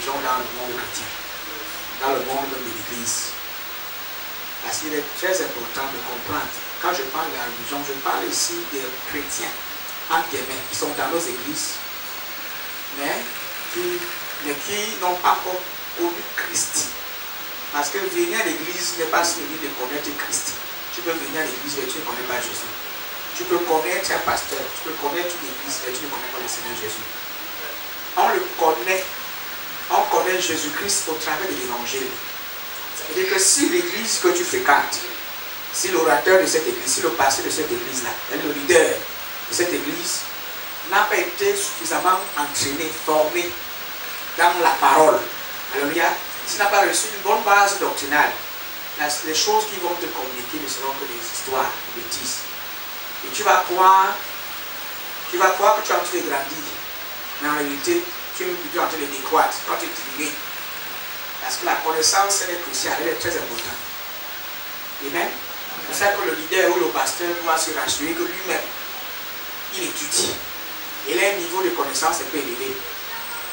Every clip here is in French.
religion dans le monde chrétien, dans le monde de l'Église. Parce qu'il est très important de comprendre. Quand je parle de la religion, je parle ici des chrétiens, entre guillemets, qui sont dans nos églises, mais qui n'ont pas encore connu Christ. Parce que venir à l'église n'est pas celui de connaître Christ. Tu peux venir à l'église mais tu ne connais pas Jésus. Tu peux connaître un pasteur, tu peux connaître une église mais tu ne connais pas le Seigneur Jésus. On connaît Jésus-Christ au travers de l'évangile. Ça veut dire que si l'église que tu fréquentes, si l'orateur de cette église, si le pasteur de cette église-là, le leader de cette église n'a pas été suffisamment entraîné, formé dans la parole, alléluia, s'il n'a pas reçu une bonne base doctrinale, les choses qui vont te communiquer ne seront que des histoires, des bêtises. Et tu vas croire que tu es en train de grandir, mais en réalité, tu es plutôt en train de décroître, tu es en train de diminuer. Parce que la connaissance, elle est cruciale, elle est très importante. Amen. C'est ça que le leader ou le pasteur doit se rassurer que lui-même, il étudie. Il a un niveau de connaissance un peu élevé.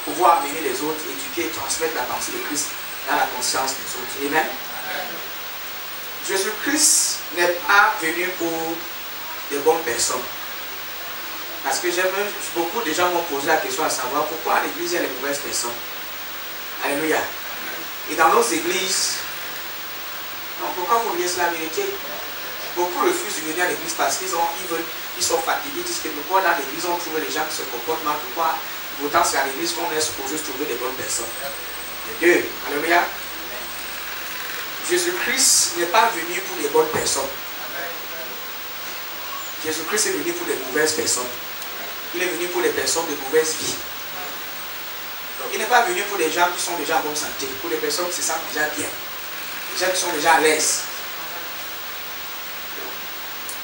Pouvoir amener les autres, éduquer et transmettre la pensée de Christ dans la conscience des autres. Amen. Jésus-Christ n'est pas venu pour de bonnes personnes. Parce que beaucoup de gens m'ont posé la question à savoir pourquoi à l'église il y a les mauvaises personnes. Alléluia. Et dans nos églises, donc pourquoi vous dites la vérité? Beaucoup refusent de venir à l'église parce qu'ils sont fatigués, ils disent que pourquoi dans l'église on trouve les gens qui se comportent mal, pourquoi pourtant c'est à l'église qu'on est supposé trouver des bonnes personnes. Les deux. Alléluia. Jésus-Christ n'est pas venu pour les bonnes personnes. Jésus-Christ est venu pour les mauvaises personnes. Il est venu pour les personnes de mauvaise vie. Donc il n'est pas venu pour les gens qui sont déjà en bonne santé, pour les personnes qui se sentent déjà bien, les gens qui sont déjà à l'aise.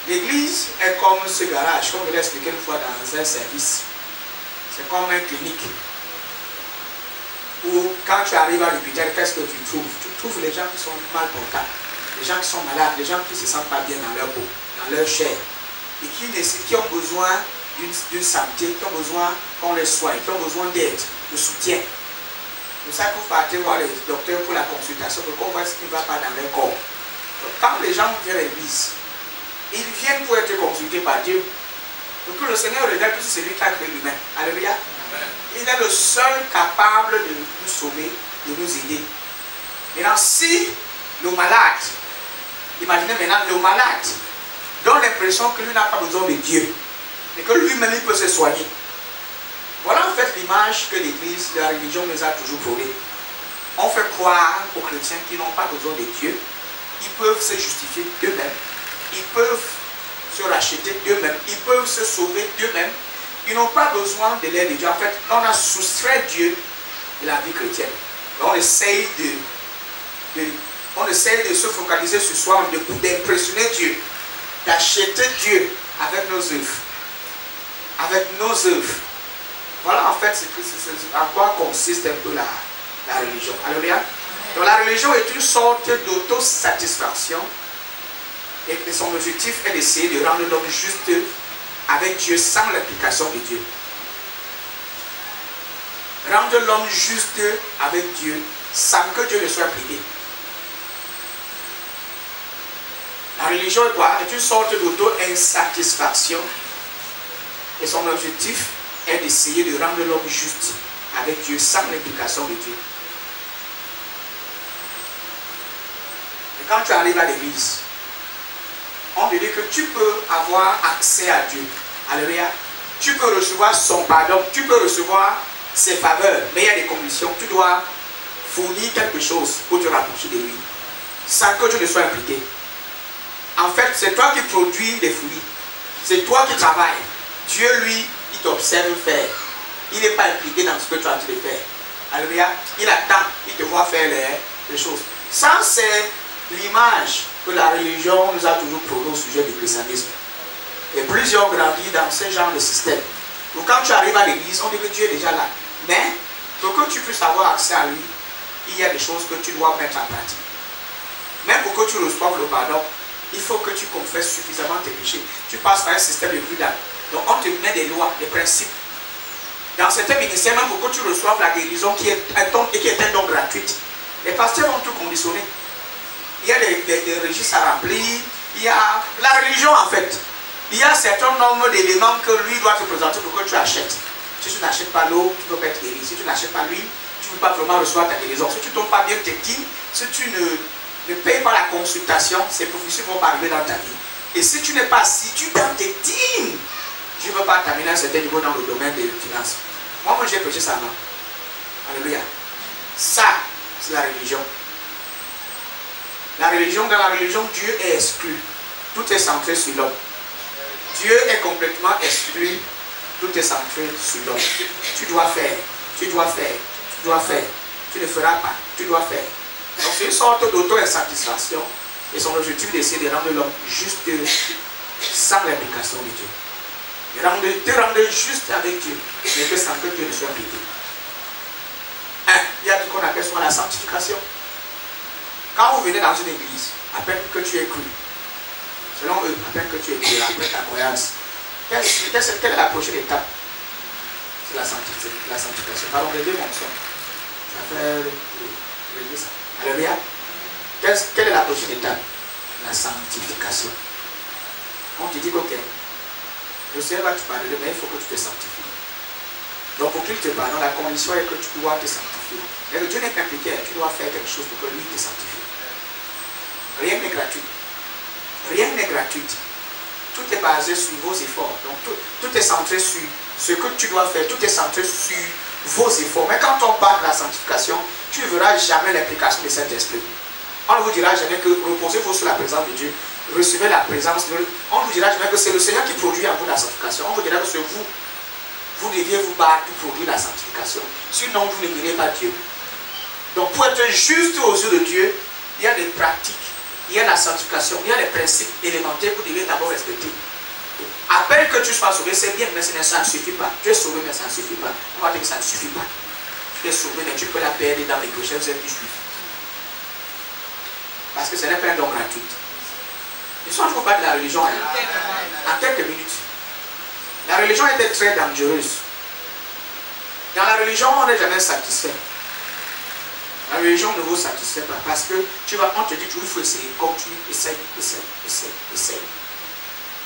L'église est comme ce garage, comme je l'ai expliqué une fois dans un service. C'est comme une clinique. Où quand tu arrives à l'hôpital, qu'est-ce que tu trouves? Tu trouves les gens qui sont mal portables, les gens qui sont malades, les gens qui ne se sentent pas bien dans leur peau, dans leur chair, et qui ont besoin d'une santé, qui ont besoin qu'on les soigne, qui ont besoin d'aide, de soutien. C'est pour ça que vous partez voir les docteurs pour la consultation, pour qu'on voit ce qui ne va pas dans leur corps. Donc, quand les gens viennent à l'église, ils viennent pour être consultés par Dieu. Donc le Seigneur regarde que c'est lui qui a créé l'humain. Alléluia. Il est le seul capable de nous sauver, de nous aider. Maintenant, si le malade, imaginez maintenant le malade, donne l'impression que lui n'a pas besoin de Dieu, et que lui-même il peut se soigner. Voilà en fait l'image que l'Église, la religion nous a toujours prônée. On fait croire aux chrétiens qui n'ont pas besoin de Dieu, ils peuvent se justifier d'eux-mêmes, ils peuvent se racheter d'eux-mêmes, ils peuvent se sauver d'eux-mêmes. Ils n'ont pas besoin de l'aide de Dieu. En fait, on a soustrait Dieu de la vie chrétienne. On essaye de se focaliser sur soi, d'impressionner Dieu, d'acheter Dieu avec nos œuvres. Avec nos œuvres. Voilà en fait en quoi consiste un peu la religion. Alléluia. Donc la religion est une sorte d'autosatisfaction et son objectif est d'essayer de rendre l'homme juste avec Dieu sans l'implication de Dieu. Rendre l'homme juste avec Dieu sans que Dieu ne soit impliqué. La religion est quoi? Est une sorte d'auto-insatisfaction et son objectif est d'essayer de rendre l'homme juste avec Dieu sans l'implication de Dieu. Et quand tu arrives à l'église, on te dit que tu peux avoir accès à Dieu. Alléluia. Tu peux recevoir son pardon, tu peux recevoir ses faveurs, mais il y a des conditions. Tu dois fournir quelque chose pour te rapprocher de lui, sans que tu ne sois impliqué. En fait, c'est toi qui produis les fruits. C'est toi qui travailles. Dieu, lui, il t'observe faire. Il n'est pas impliqué dans ce que tu as en train de faire. Alléluia. Il attend, il te voit faire les choses. Ça, c'est l'image que la religion nous a toujours prôné au sujet du christianisme. Et plusieurs ont grandi dans ce genre de système. Donc quand tu arrives à l'église, on dit que Dieu est déjà là. Mais pour que tu puisses avoir accès à lui, il y a des choses que tu dois mettre en pratique. Même pour que tu reçoives le pardon, il faut que tu confesses suffisamment tes péchés. Tu passes par un système de prudence. Donc on te met des lois, des principes. Dans certains ministères, même pour que tu reçoives la guérison qui est un don et qui est un don gratuit, les pasteurs vont tout conditionner. Il y a des registres à remplir, il y a la religion en fait. Il y a un certain nombre d'éléments que lui doit te présenter pour que tu achètes. Si tu n'achètes pas l'eau, tu ne peux pas être guéri. Si tu n'achètes pas l'huile, tu ne peux pas vraiment recevoir ta guérison. Si tu ne donnes pas bien tes dîmes, si tu ne payes pas la consultation, ces prophéties vont pas arriver dans ta vie. Et si tu n'es pas assidu dans tes dîmes, je ne veux pas t'amener à un certain niveau dans le domaine des finances. Moi, j'ai prêché ça avant. Alléluia. Ça, c'est la religion. La religion, dans la religion, Dieu est exclu. Tout est centré sur l'homme. Dieu est complètement exclu. Tout est centré sur l'homme. Tu dois faire, tu dois faire, tu dois faire. Tu ne feras pas, tu dois faire. Donc c'est une sorte d'auto-insatisfaction. Et son objectif d'essayer de rendre l'homme juste sans l'implication de Dieu. De rendre juste avec Dieu, mais que sans que Dieu ne soit appliqué. Il y a ce qu'on appelle soit la sanctification. Quand vous venez dans une église, à peine que tu es cru, selon eux, à peine que tu es cru, après ta croyance, quelle est la prochaine étape? C'est la sanctification. Pardon, levez mon son. Ça fait régler ça. Alléluia. Quelle est la prochaine étape? La sanctification. On te dit que, ok, le Seigneur va te pardonner, mais il faut que tu te sanctifies. Donc pour qu'il te pardonne, la condition est que tu dois te sanctifier. Mais Dieu n'est qu'impliqué, tu dois faire quelque chose pour que lui te sanctifie. Rien n'est gratuit. Rien n'est gratuit. Tout est basé sur vos efforts. Donc tout est centré sur ce que tu dois faire. Tout est centré sur vos efforts. Mais quand on parle de la sanctification, tu ne verras jamais l'implication de Saint-Esprit. On ne vous dira jamais que reposez-vous sur la présence de Dieu. Recevez la présence de Dieu. On ne vous dira jamais que c'est le Seigneur qui produit en vous la sanctification. On vous dira que c'est vous. Vous deviez vous battre pour produire la sanctification. Sinon, vous ne verrez pas Dieu. Donc pour être juste aux yeux de Dieu, il y a des pratiques, il y a la sanctification, il y a des principes élémentaires que vous devez d'abord respecter. À peine que tu sois sauvé, c'est bien, mais ça ne suffit pas. Tu es sauvé, mais ça ne suffit pas. On va dire que ça ne suffit pas. Tu es sauvé, mais tu peux la perdre dans les prochaines heures qui suivent. Parce que ce n'est pas un don gratuit. Je ne pas de la religion en quelques minutes. La religion était très dangereuse. Dans la religion, on n'est jamais satisfait. La religion ne vous satisfait pas parce que on te dit toujours il faut essayer. Continue, essaye.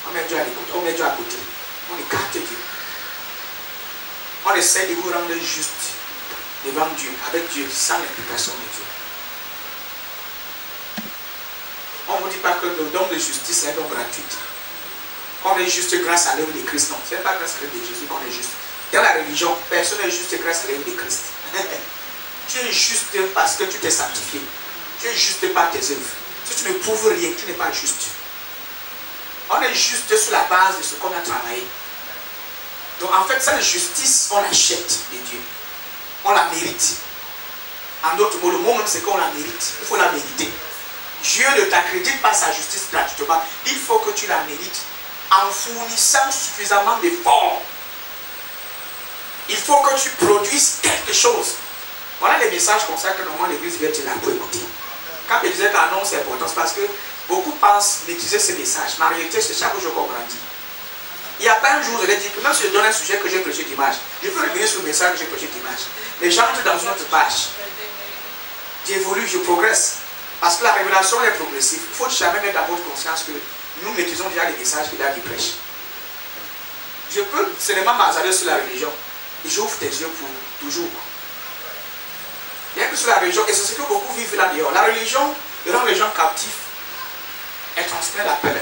On met Dieu à l'écoute, on met Dieu à côté. On écarte Dieu. On essaie de vous rendre juste devant Dieu, avec Dieu, sans l'implication de Dieu. On ne vous dit pas que le don de justice est un don gratuit. Qu'on est juste grâce à l'œuvre de Christ. Non, ce n'est pas grâce à l'œuvre de Jésus qu'on est juste. Dans la religion, personne n'est juste grâce à l'œuvre de Christ. Tu es juste parce que tu t'es sanctifié. Tu es juste par tes œuvres. Si tu ne prouves rien, tu n'es pas juste. On est juste sur la base de ce qu'on a travaillé. Donc en fait, cette justice, on l'achète de Dieu. On la mérite. En d'autres mots, le mot même c'est qu'on la mérite. Il faut la mériter. Dieu ne t'accrédite pas sa justice gratuitement. Il faut que tu la mérites en fournissant suffisamment d'efforts. Il faut que tu produises quelque chose. Voilà les messages comme ça que normalement l'église vient te là pour écouter. Quand je disais qu'un nom c'est important, c'est parce que beaucoup pensent maîtriser ces messages. Mais en réalité, c'est chaque jour qu'on grandit. Il n'y a pas un jour, je l'ai dit, que même si je donne un sujet que j'ai prêché d'image, je peux revenir sur le message que j'ai prêché d'image. Mais j'entre dans une autre page. J'évolue, je progresse. Parce que la révélation est progressive. Il faut jamais mettre dans votre conscience que nous maîtrisons déjà les messages qu'il a du prêche. Je peux seulement m'asaler sur la religion. Et j'ouvre tes yeux pour toujours. Bien que sur la religion, et c'est ce que beaucoup vivent là dehors. La religion rend les gens captifs. Elle transmet la peur,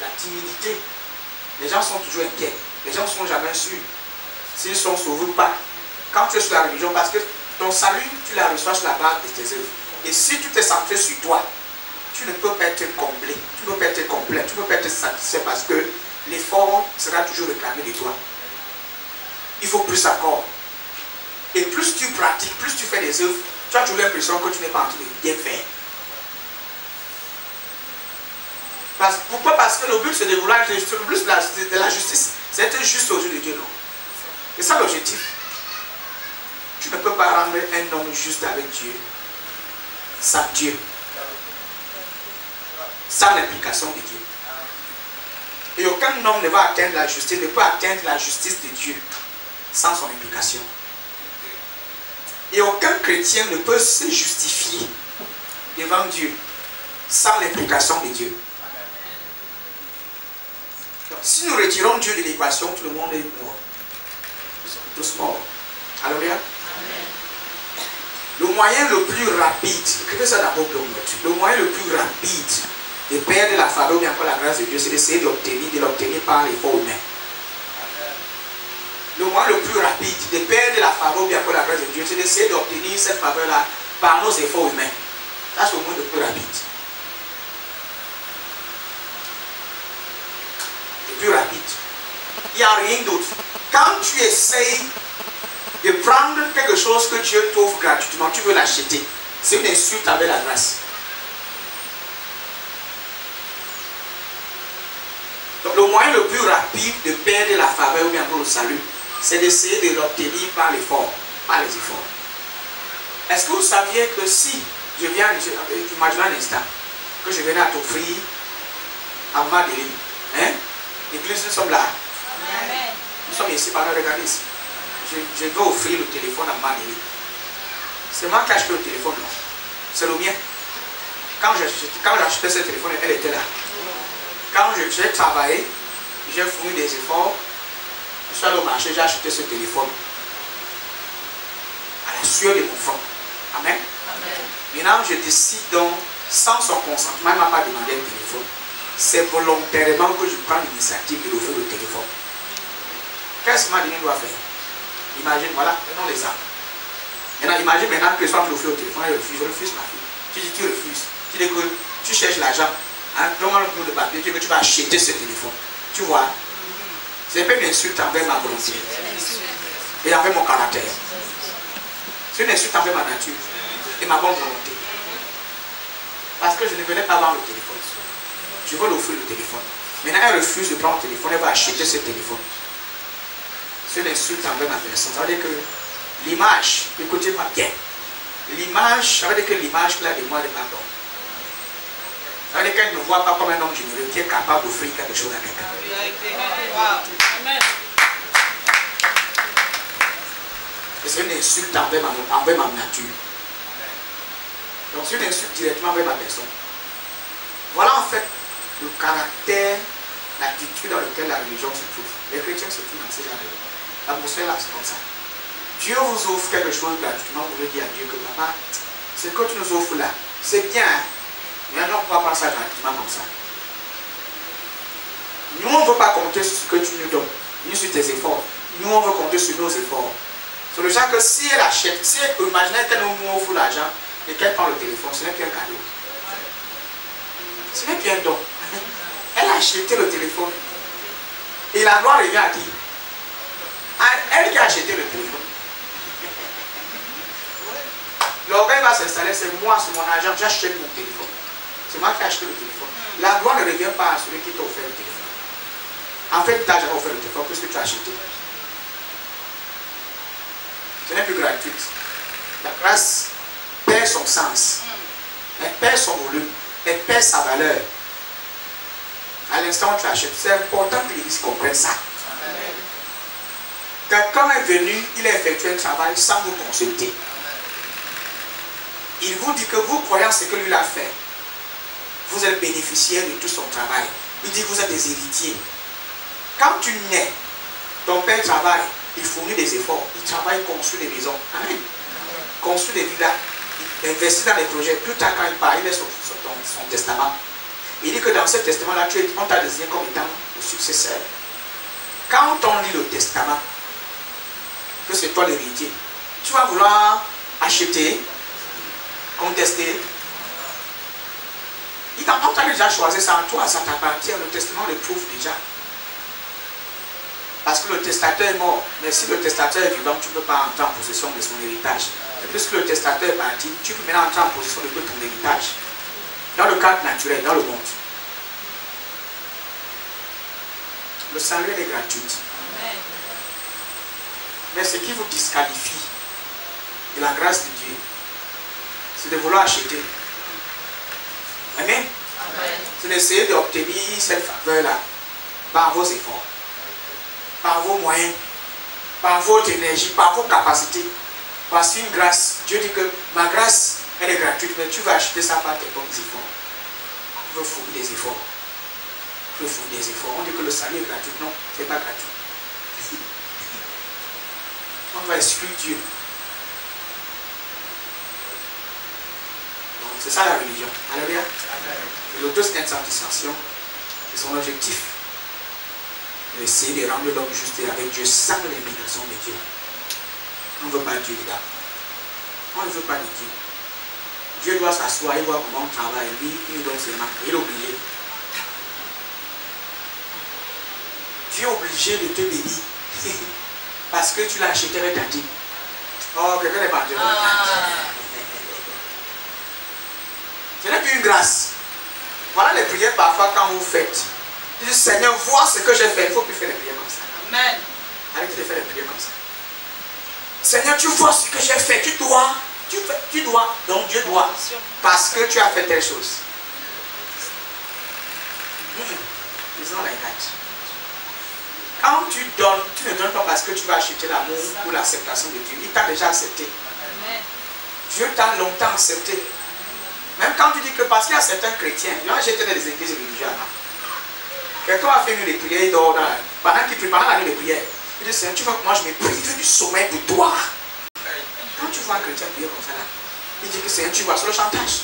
la timidité. Les gens sont toujours inquiets. Les gens ne sont jamais sûrs s'ils sont sauvés ou pas. Quand tu es sur la religion, parce que ton salut, tu la reçois sur la base de tes œuvres. Et si tu t'es centré sur toi, tu ne peux pas être comblé, tu ne peux pas être complet, tu ne peux pas être satisfait parce que l'effort sera toujours réclamé de toi. Il faut plus encore. Et plus tu pratiques, plus tu fais des œuvres, tu as toujours l'impression que tu n'es pas en train de bien faire. Pourquoi? Parce que le but c'est de vouloir être juste, le but de la justice, c'est être juste aux yeux de Dieu, non? C'est ça l'objectif. Tu ne peux pas rendre un homme juste avec Dieu sans Dieu, sans l'implication de Dieu. Et aucun homme ne va atteindre la justice, ne peut atteindre la justice de Dieu sans son implication. Et aucun chrétien ne peut se justifier devant Dieu sans l'implication de Dieu. Donc, si nous retirons Dieu de l'équation, tout le monde est mort. Nous sommes tous morts. Alléluia. Le moyen le plus rapide, écrivez ça dans vos blocs notes, le moyen le plus rapide de perdre la faveur ou bien encore la grâce de Dieu, c'est d'essayer de l'obtenir par l'effort humain. Le moyen le plus rapide de perdre la faveur ou bien encore la grâce de Dieu, c'est d'essayer d'obtenir cette faveur-là par nos efforts humains. Ça, c'est le moyen le plus rapide. Le plus rapide. Il n'y a rien d'autre. Quand tu essayes de prendre quelque chose que Dieu t'offre gratuitement, tu veux l'acheter. C'est une insulte avec la grâce. Donc le moyen le plus rapide de perdre la faveur ou bien le salut, c'est d'essayer de l'obtenir par l'effort, par les efforts. Est-ce que vous saviez que si je viens, imaginez un instant, que je venais à t'offrir à Madeleine, hein? L'église, nous sommes là. Amen. Nous sommes ici, pardon, regardez ici. Je vais offrir le téléphone à Madeleine. C'est moi qui ai acheté le téléphone, non? C'est le mien. Quand j'ai acheté ce téléphone, elle était là. Quand j'ai travaillé, j'ai fourni des efforts, je suis allé au marché, j'ai acheté ce téléphone. À la sueur de mon front. Amen. Amen. Maintenant, je décide donc, sans son consentement, elle ne m'a pas demandé un téléphone. C'est volontairement que je prends l'initiative de l'offrir le téléphone. Qu'est-ce que Madeleine doit faire? Imagine, voilà, prenons les armes. Maintenant, imagine maintenant que soit tu l'offres au téléphone, elle refuse, je refuse ma fille. Tu dis, tu refuses. Tu dis que tu cherches l'argent. Hein, donne-moi le bout de papier, tu vas acheter ce téléphone. Tu vois? C'est un peu une insulte envers ma volonté. Et envers mon caractère. C'est une insulte envers ma nature. Et ma bonne volonté. Parce que je ne venais pas vendre le téléphone. Je veux l'offrir le téléphone. Maintenant, elle refuse de prendre le téléphone, elle va acheter ce téléphone. C'est une insulte envers ma personne. Ça veut dire que l'image, écoutez-moi bien, l'image, ça veut dire que l'image qu'il a de moi n'est pas bonne. Ça veut dire qu'elle ne me voit pas comme un homme généreux qui est capable d'offrir quelque chose à quelqu'un. Et c'est une insulte envers ma nature. Donc c'est une insulte directement envers ma personne. Voilà en fait le caractère, l'attitude dans laquelle la religion se trouve. Les chrétiens se trouvent dans ce genre de... L'atmosphère là, c'est comme ça. Dieu vous offre quelque chose gratuitement, vous voulez dire à Dieu que papa, ce que tu nous offres là, c'est bien, mais on ne peut pas prendre ça gratuitement comme ça. Nous, on ne veut pas compter sur ce que tu nous donnes, ni sur tes efforts. Nous, on veut compter sur nos efforts. C'est le genre que si elle achète, si elle imaginait qu'elle nous offre l'argent et qu'elle prend le téléphone, ce n'est plus un cadeau. Ce n'est plus un don. Elle a acheté le téléphone. Et la gloire revient à qui? Elle qui a acheté le téléphone. L'orgueil va s'installer, c'est moi, c'est mon argent, j'achète mon téléphone. C'est moi qui ai acheté le téléphone. La gloire ne revient pas à celui qui t'a offert le téléphone. En fait, tu n'as jamais offert le téléphone puisque tu as acheté. Ce n'est plus gratuit. La grâce perd son sens. Elle perd son volume. Elle perd sa valeur. À l'instant où tu achètes, c'est important que l'Église comprenne ça. Quelqu'un est venu, il a effectué un travail sans vous consulter. Il vous dit que vous croyez en ce que lui a fait. Vous êtes bénéficiaire de tout son travail. Il dit que vous êtes des héritiers. Quand tu nais, ton père travaille, il fournit des efforts. Il travaille, il construit des maisons. Amen. Construit des villas. Il investit dans des projets. Plus tard, quand il part, il met son testament. Il dit que dans ce testament-là, on t'a désigné comme étant le successeur. Quand on lit le testament, que c'est toi l'héritier, tu vas vouloir acheter, contester. On t'a déjà choisi ça en toi, ça t'appartient. Le testament le prouve déjà. Parce que le testateur est mort. Mais si le testateur est vivant, tu ne peux pas entrer en possession de son héritage. Et puisque le testateur est parti, tu peux maintenant entrer en possession de tout ton héritage. Dans le cadre naturel, dans le monde. Le salut est gratuit. Amen. Mais ce qui vous disqualifie de la grâce de Dieu, c'est de vouloir acheter. Amen. Amen. C'est d'essayer d'obtenir cette faveur-là par vos efforts, par vos moyens. par votre énergie, par vos capacités. Voici une grâce. Dieu dit que ma grâce, elle est gratuite, mais tu vas acheter ça par tes propres efforts. Tu veux fournir des efforts. Tu veux fournir des efforts. On dit que le salut est gratuit. Non, ce n'est pas gratuit. On va exclure Dieu. Donc c'est ça la religion. Alléluia. L'auto-satisfaction, c'est son objectif. Essayer de rendre l'homme juste avec Dieu sans l'implication de Dieu. On ne veut pas Dieu là. On ne veut pas de Dieu. Dieu doit s'asseoir et voir comment on travaille. Lui, il nous donne ses mains. Il est obligé. Dieu est obligé de te bénir. Parce que tu l'as acheté avec ta dîme. Oh, quelqu'un n'est pas Dieu. Ce n'est plus une grâce. Voilà les prières parfois quand vous faites. Dis Seigneur, vois ce que j'ai fait. Il ne faut plus faire les prières comme ça. Amen. Arrêtez de faire les prières comme ça. Seigneur, tu vois ce que j'ai fait. Tu dois. Donc Dieu doit. Parce que tu as fait telle chose. Disons like that. Quand tu donnes, tu ne donnes pas parce que tu vas acheter l'amour ou l'acceptation de Dieu. Il t'a déjà accepté. Amen. Dieu t'a longtemps accepté. Même quand tu dis que parce qu'il y a certains chrétiens, j'étais dans les églises religieuses. Quelqu'un a fait une nuit de prière, il dort pendant la nuit de prière. Il dit, Seigneur, tu vois que moi je me prive du sommeil pour toi. Quand tu vois un chrétien prier comme ça là, il dit que Seigneur, tu vois, c'est le chantage.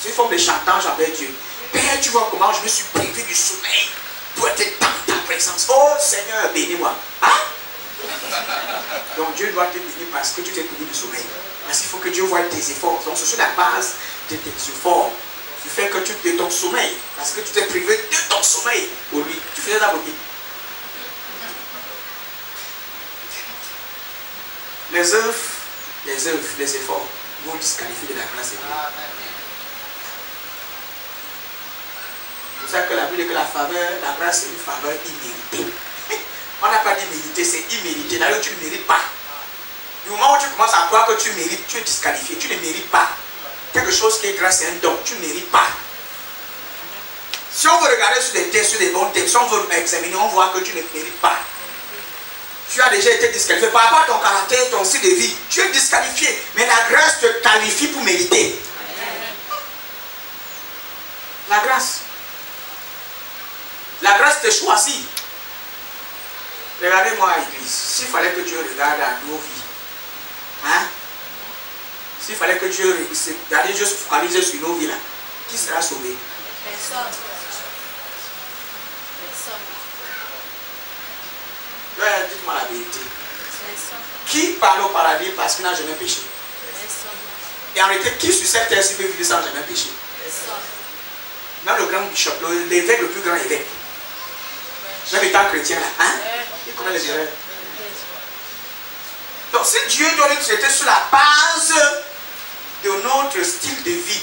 C'est une forme de chantage avec Dieu. Père, tu vois comment je me suis privé du sommeil pour être dans ta présence. Oh Seigneur, bénis-moi. Hein? Donc Dieu doit te bénir parce que tu t'es privé du sommeil. Parce qu'il faut que Dieu voie tes efforts. Donc c'est sur la base de tes efforts. Tu fais que tu de ton sommeil. Parce que tu t'es privé de ton sommeil pour lui. Tu faisais ça pour qui? Les œuvres, les efforts vont disqualifier de la grâce de Dieu. C'est pour ça que la Bible dit que la faveur, la grâce c'est une faveur imméritée. On n'a pas dit mériter, c'est immérité. D'ailleurs, tu ne mérites pas. Du moment où tu commences à croire que tu mérites, tu es disqualifié. Tu ne mérites pas. Quelque chose qui est grâce, c'est un don. Tu ne mérites pas. Si on veut regarder sur des textes, sur des bons textes, si on veut examiner, on voit que tu ne mérites pas. Tu as déjà été disqualifié par rapport à ton caractère, ton style de vie. Tu es disqualifié. Mais la grâce te qualifie pour mériter. La grâce. La grâce te choisit. Regardez-moi à l'église. S'il fallait que Dieu regarde à nos vies, hein? S'il fallait que Dieu se focalise sur nos vies là, qui sera sauvé? Personne. Ouais, dites-moi la vérité. Qui parle au paradis parce qu'il n'a jamais péché? Et en réalité, qui sur cette terre peut vivre sans jamais péché? Même le grand bishop, l'évêque, le plus grand évêque, même étant chrétien là, hein? Il connaît les erreurs. Donc si Dieu doit nous traiter sur la base de notre style de vie,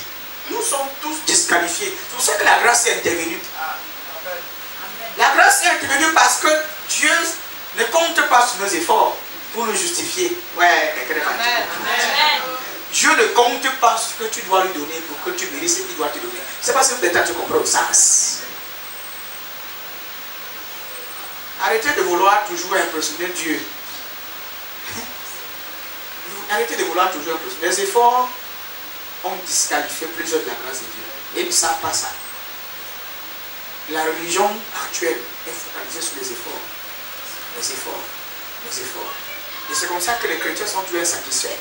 nous sommes tous disqualifiés. C'est pour ça que la grâce est intervenue. La grâce est intervenue parce que Dieu ne compte pas sur nos efforts pour nous justifier. Ouais, quelqu'un n'est pas dit. Dieu ne compte pas sur ce que tu dois lui donner pour que tu mérites ce qu'il doit te donner. C'est parce que peut-être tu comprends le sens. Arrêtez de vouloir toujours impressionner Dieu. Arrêtez de vouloir toujours impressionner. Les efforts ont disqualifié plusieurs de la grâce de Dieu. Et ils ne savent pas ça. La religion actuelle est focalisée sur les efforts. Les efforts. Les efforts. Et c'est comme ça que les chrétiens sont toujours insatisfaits.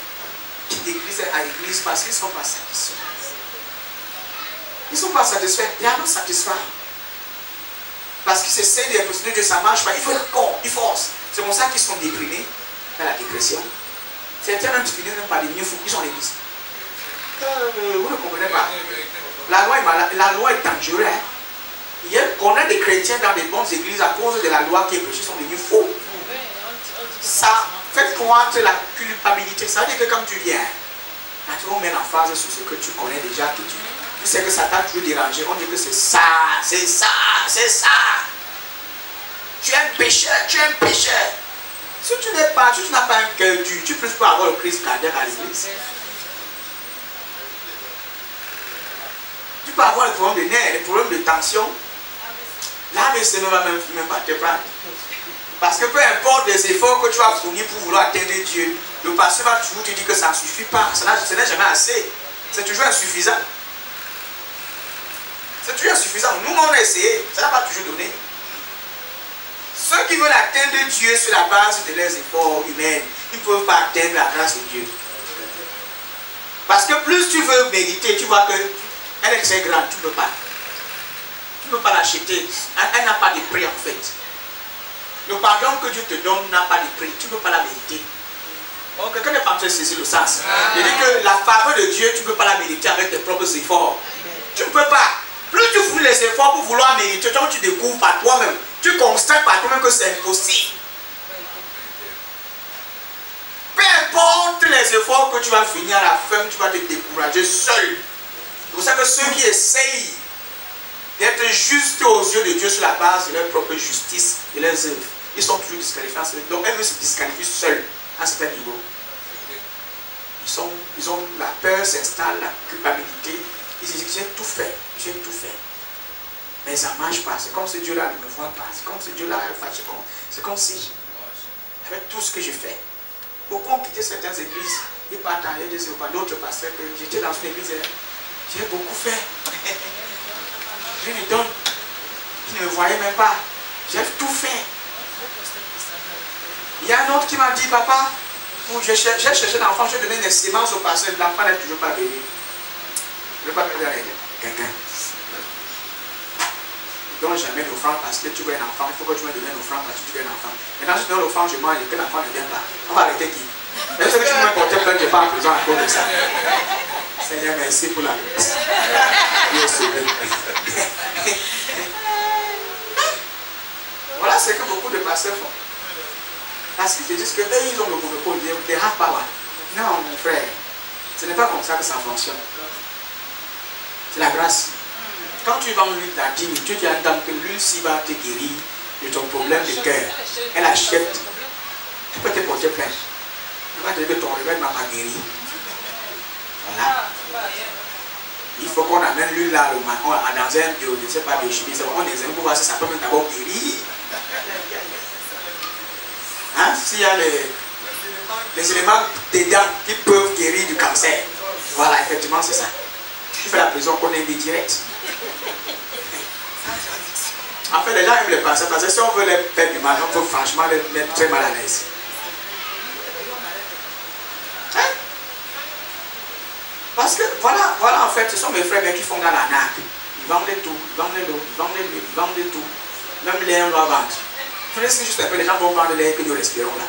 D'église à église parce qu'ils ne sont pas satisfaits. Ils ne sont pas satisfaits. Ils sont satisfaits. Parce qu'ils essaient d'impressionner Dieu, ça ne marche pas. Il faut encore, ils forcent. C'est pour ça qu'ils sont déprimés dans la dépression. Certains même finissent même par devenir fous. Ils sont à l'église. Vous ne comprenez pas. La loi est dangereuse. Hein? Il y a qu'on a des chrétiens dans des bonnes églises à cause de la loi qui est prêchée sont devenus faux. Ça fait croître la culpabilité. Ça veut dire que quand tu viens, quand tu remets l'emphase sur ce que tu connais déjà, que tu sais que ça t'a toujours dérangé, on dit que c'est ça, c'est ça, c'est ça. Tu es un pécheur, tu es un pécheur. Si tu n'es pas, si tu n'as pas un cœur dur, tu peux pas avoir le crise cardiaque à l'église. Tu peux avoir les problèmes de nerfs, les problèmes de tension. L'AVC ne va même pas te prendre. Parce que peu importe les efforts que tu vas fournir pour vouloir atteindre Dieu, le pasteur va toujours te dire que ça ne suffit pas. Ce n'est jamais assez. C'est toujours insuffisant. C'est toujours insuffisant. Nous, on a essayé. Ça n'a pas toujours donné. Ceux qui veulent atteindre Dieu sur la base de leurs efforts humains, ils ne peuvent pas atteindre la grâce de Dieu. Parce que plus tu veux mériter, tu vois qu'elle est très grande. Tu ne peux pas. Tu ne peux pas l'acheter. Elle n'a pas de prix en fait. Le pardon que Dieu te donne n'a pas de prix. Tu ne peux pas la mériter. Oh, quelqu'un n'est pas en train de saisir le sens. Il dit que la faveur de Dieu, tu ne peux pas la mériter avec tes propres efforts. Tu ne peux pas. Plus tu fous les efforts pour vouloir mériter, quand tu découvres par toi-même, tu constates par toi-même que c'est impossible. Peu importe les efforts que tu vas finir à la fin, tu vas te décourager seul. C'est pour ça que ceux qui essayent d'être justes aux yeux de Dieu sur la base de leur propre justice, de leurs œuvres, ils sont toujours disqualifiés. Donc elles se disqualifient seuls à un certain niveau. Ils ont la peur s'installe, la culpabilité. Ils disent j'ai tout fait, mais ça ne marche pas. C'est comme ce Dieu-là ne me voit pas. C'est comme ce Dieu-là est fâché. C'est comme si, avec tout ce que je fais, beaucoup ont quitté certaines églises, ils partent ailleurs, je ne sais pas, d'autres pasteurs, que j'étais dans une église, j'ai beaucoup fait. Je lui donne. Il ne me voyait même pas. J'ai tout fait. Il y a un autre qui m'a dit, papa, j'ai cherché l'enfant, j'ai donné des semences au pasteur, l'enfant n'est toujours pas venu. Je ne veux pas me avec quelqu'un. Ne donne jamais l'offrande parce que tu veux un enfant. Il faut que tu me donnes l'offrande parce que tu veux un enfant. Maintenant, si tu donnes l'offrande, je mange et que l'enfant ne vient pas. On va arrêter qui? Est-ce que tu me porter plainte, je ne vais pas en prison à cause de ça? Seigneur, merci pour la grâce. Dieu sauvé. Voilà ce que beaucoup de pasteurs font. Parce qu'ils te disent que ils ont le monopole, they have power. Non, mon frère, ce n'est pas comme ça que ça fonctionne. C'est la grâce. Quand tu vends l'huile la dîme, tu dis à une dame que l'huile s'y va te guérir de ton problème de cœur. Elle achète. Tu peux te porter plainte. Elle va te dire que ton remède ne m'a pas guéri. Voilà. Il faut qu'on amène l'huile là dans un bio, je ne sais pas, de chimie. On examine pour voir si ça peut même d'abord guérir. Hein? S'il y a les éléments dedans qui peuvent guérir du cancer. Voilà, effectivement, c'est ça. Tu fais la prison qu'on est direct. En fait, les gens aiment les pasteurs parce que si on veut les faire du mal, on peut franchement les mettre très mal à l'aise. Hein? Parce que voilà en fait, ce sont mes frères qui font dans la nappe. Ils vendent tout, ils vendent l'eau, ils vendent les huiles, ils vendent tout. Même l'air, on doit vendre. Il faut laisser juste un peu, les gens vont vendre l'air que nous respirons là.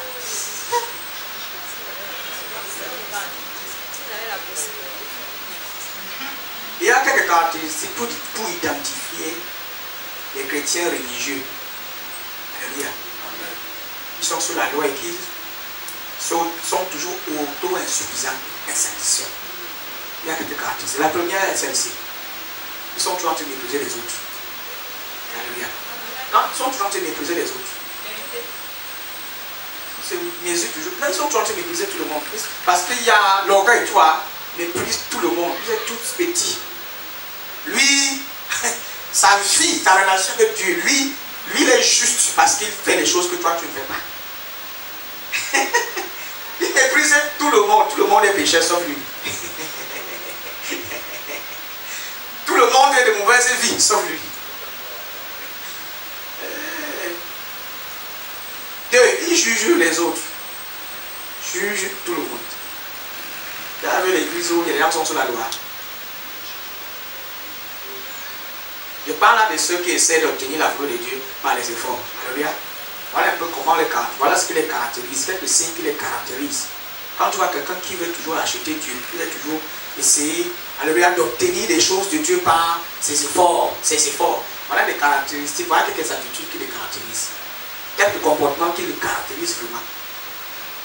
Il y a quelques caractéristiques pour identifier les chrétiens religieux. Alléluia. Ils sont sous la loi et qui sont toujours auto-insuffisants, insatisfaits. Il y a quelques caractéristiques. La première est celle-ci. Ils sont toujours en train de mépriser les autres. Alléluia. Non, ils sont toujours en train de mépriser les autres. C'est Jésus toujours. Là, ils sont toujours en train de mépriser tout le monde. Parce qu'il y a l'orgueil, toi, méprise tout le monde. Vous êtes tous petits. Lui, sa vie, ta relation avec Dieu, lui, il est juste parce qu'il fait les choses que toi, tu ne fais pas. Il méprise tout le monde est pécheur sauf lui. Tout le monde est de mauvaise vie sauf lui. Deux, il juge les autres. Juge tout le monde. Là, avec l'église où les gens sont sous la loi. Je parle là de ceux qui essaient d'obtenir la faveur de Dieu par les efforts. Alléluia. Voilà un peu comment les caractérise. Voilà ce qui les caractérise. Quelques signes qui les caractérisent. Quand tu vois quelqu'un qui veut toujours acheter Dieu, qui veut toujours essayer, alléluia, d'obtenir des choses de Dieu par ses efforts. Voilà des caractéristiques. Voilà quelques attitudes qui les caractérisent. Quelques comportements qui les caractérisent vraiment.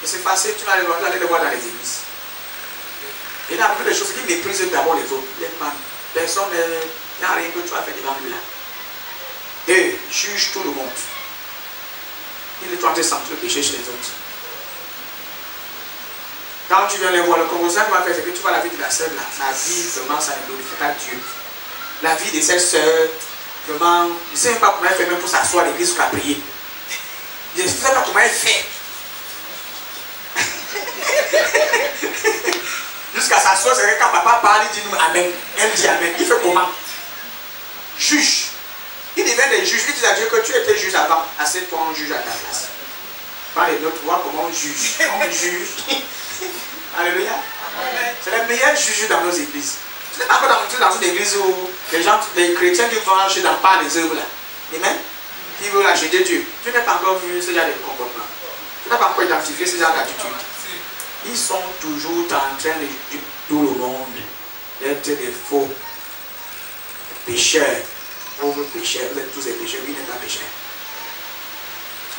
Et c'est facile, tu vas aller les voir dans les églises. Et il y a beaucoup de choses qui méprisent d'abord les autres. Les femmes. Personne, il n'y a rien que tu vas faire devant lui là. Deux, juge tout le monde. Il est en train de sentir le péché chez les autres. Quand tu viens les voir, le conversation qu'il va faire, c'est que tu vois la vie de la sœur là. La vie, vraiment, ça ne glorifie pas Dieu. La vie de cette sœur, vraiment, je ne sais même pas comment elle fait même pour s'asseoir à l'église pour la prier. Je ne sais pas comment elle fait. Jusqu'à sa soeur, c'est que quand papa parle, il dit nous Amen. Elle dit Amen. Il fait comment? Juge. Il devient des juges. Il dit à Dieu que tu étais juge avant. Assieds-toi, on juge à ta place. Par les autres, vois comment on juge. On juge. Alléluia. C'est le meilleur juge dans nos églises. Tu n'es pas encore dans une église où les chrétiens qui vont acheter dans pas les œuvres là. Amen. Qui veulent acheter Dieu. Tu n'as pas encore vu ce genre de comportement. Tu n'as pas encore identifié ce genre d'attitude. Ils sont toujours en train de dire tout le monde d'être des faux pécheurs. Pauvres pécheurs. Vous êtes tous des pécheurs. Lui n'est pas pécheur.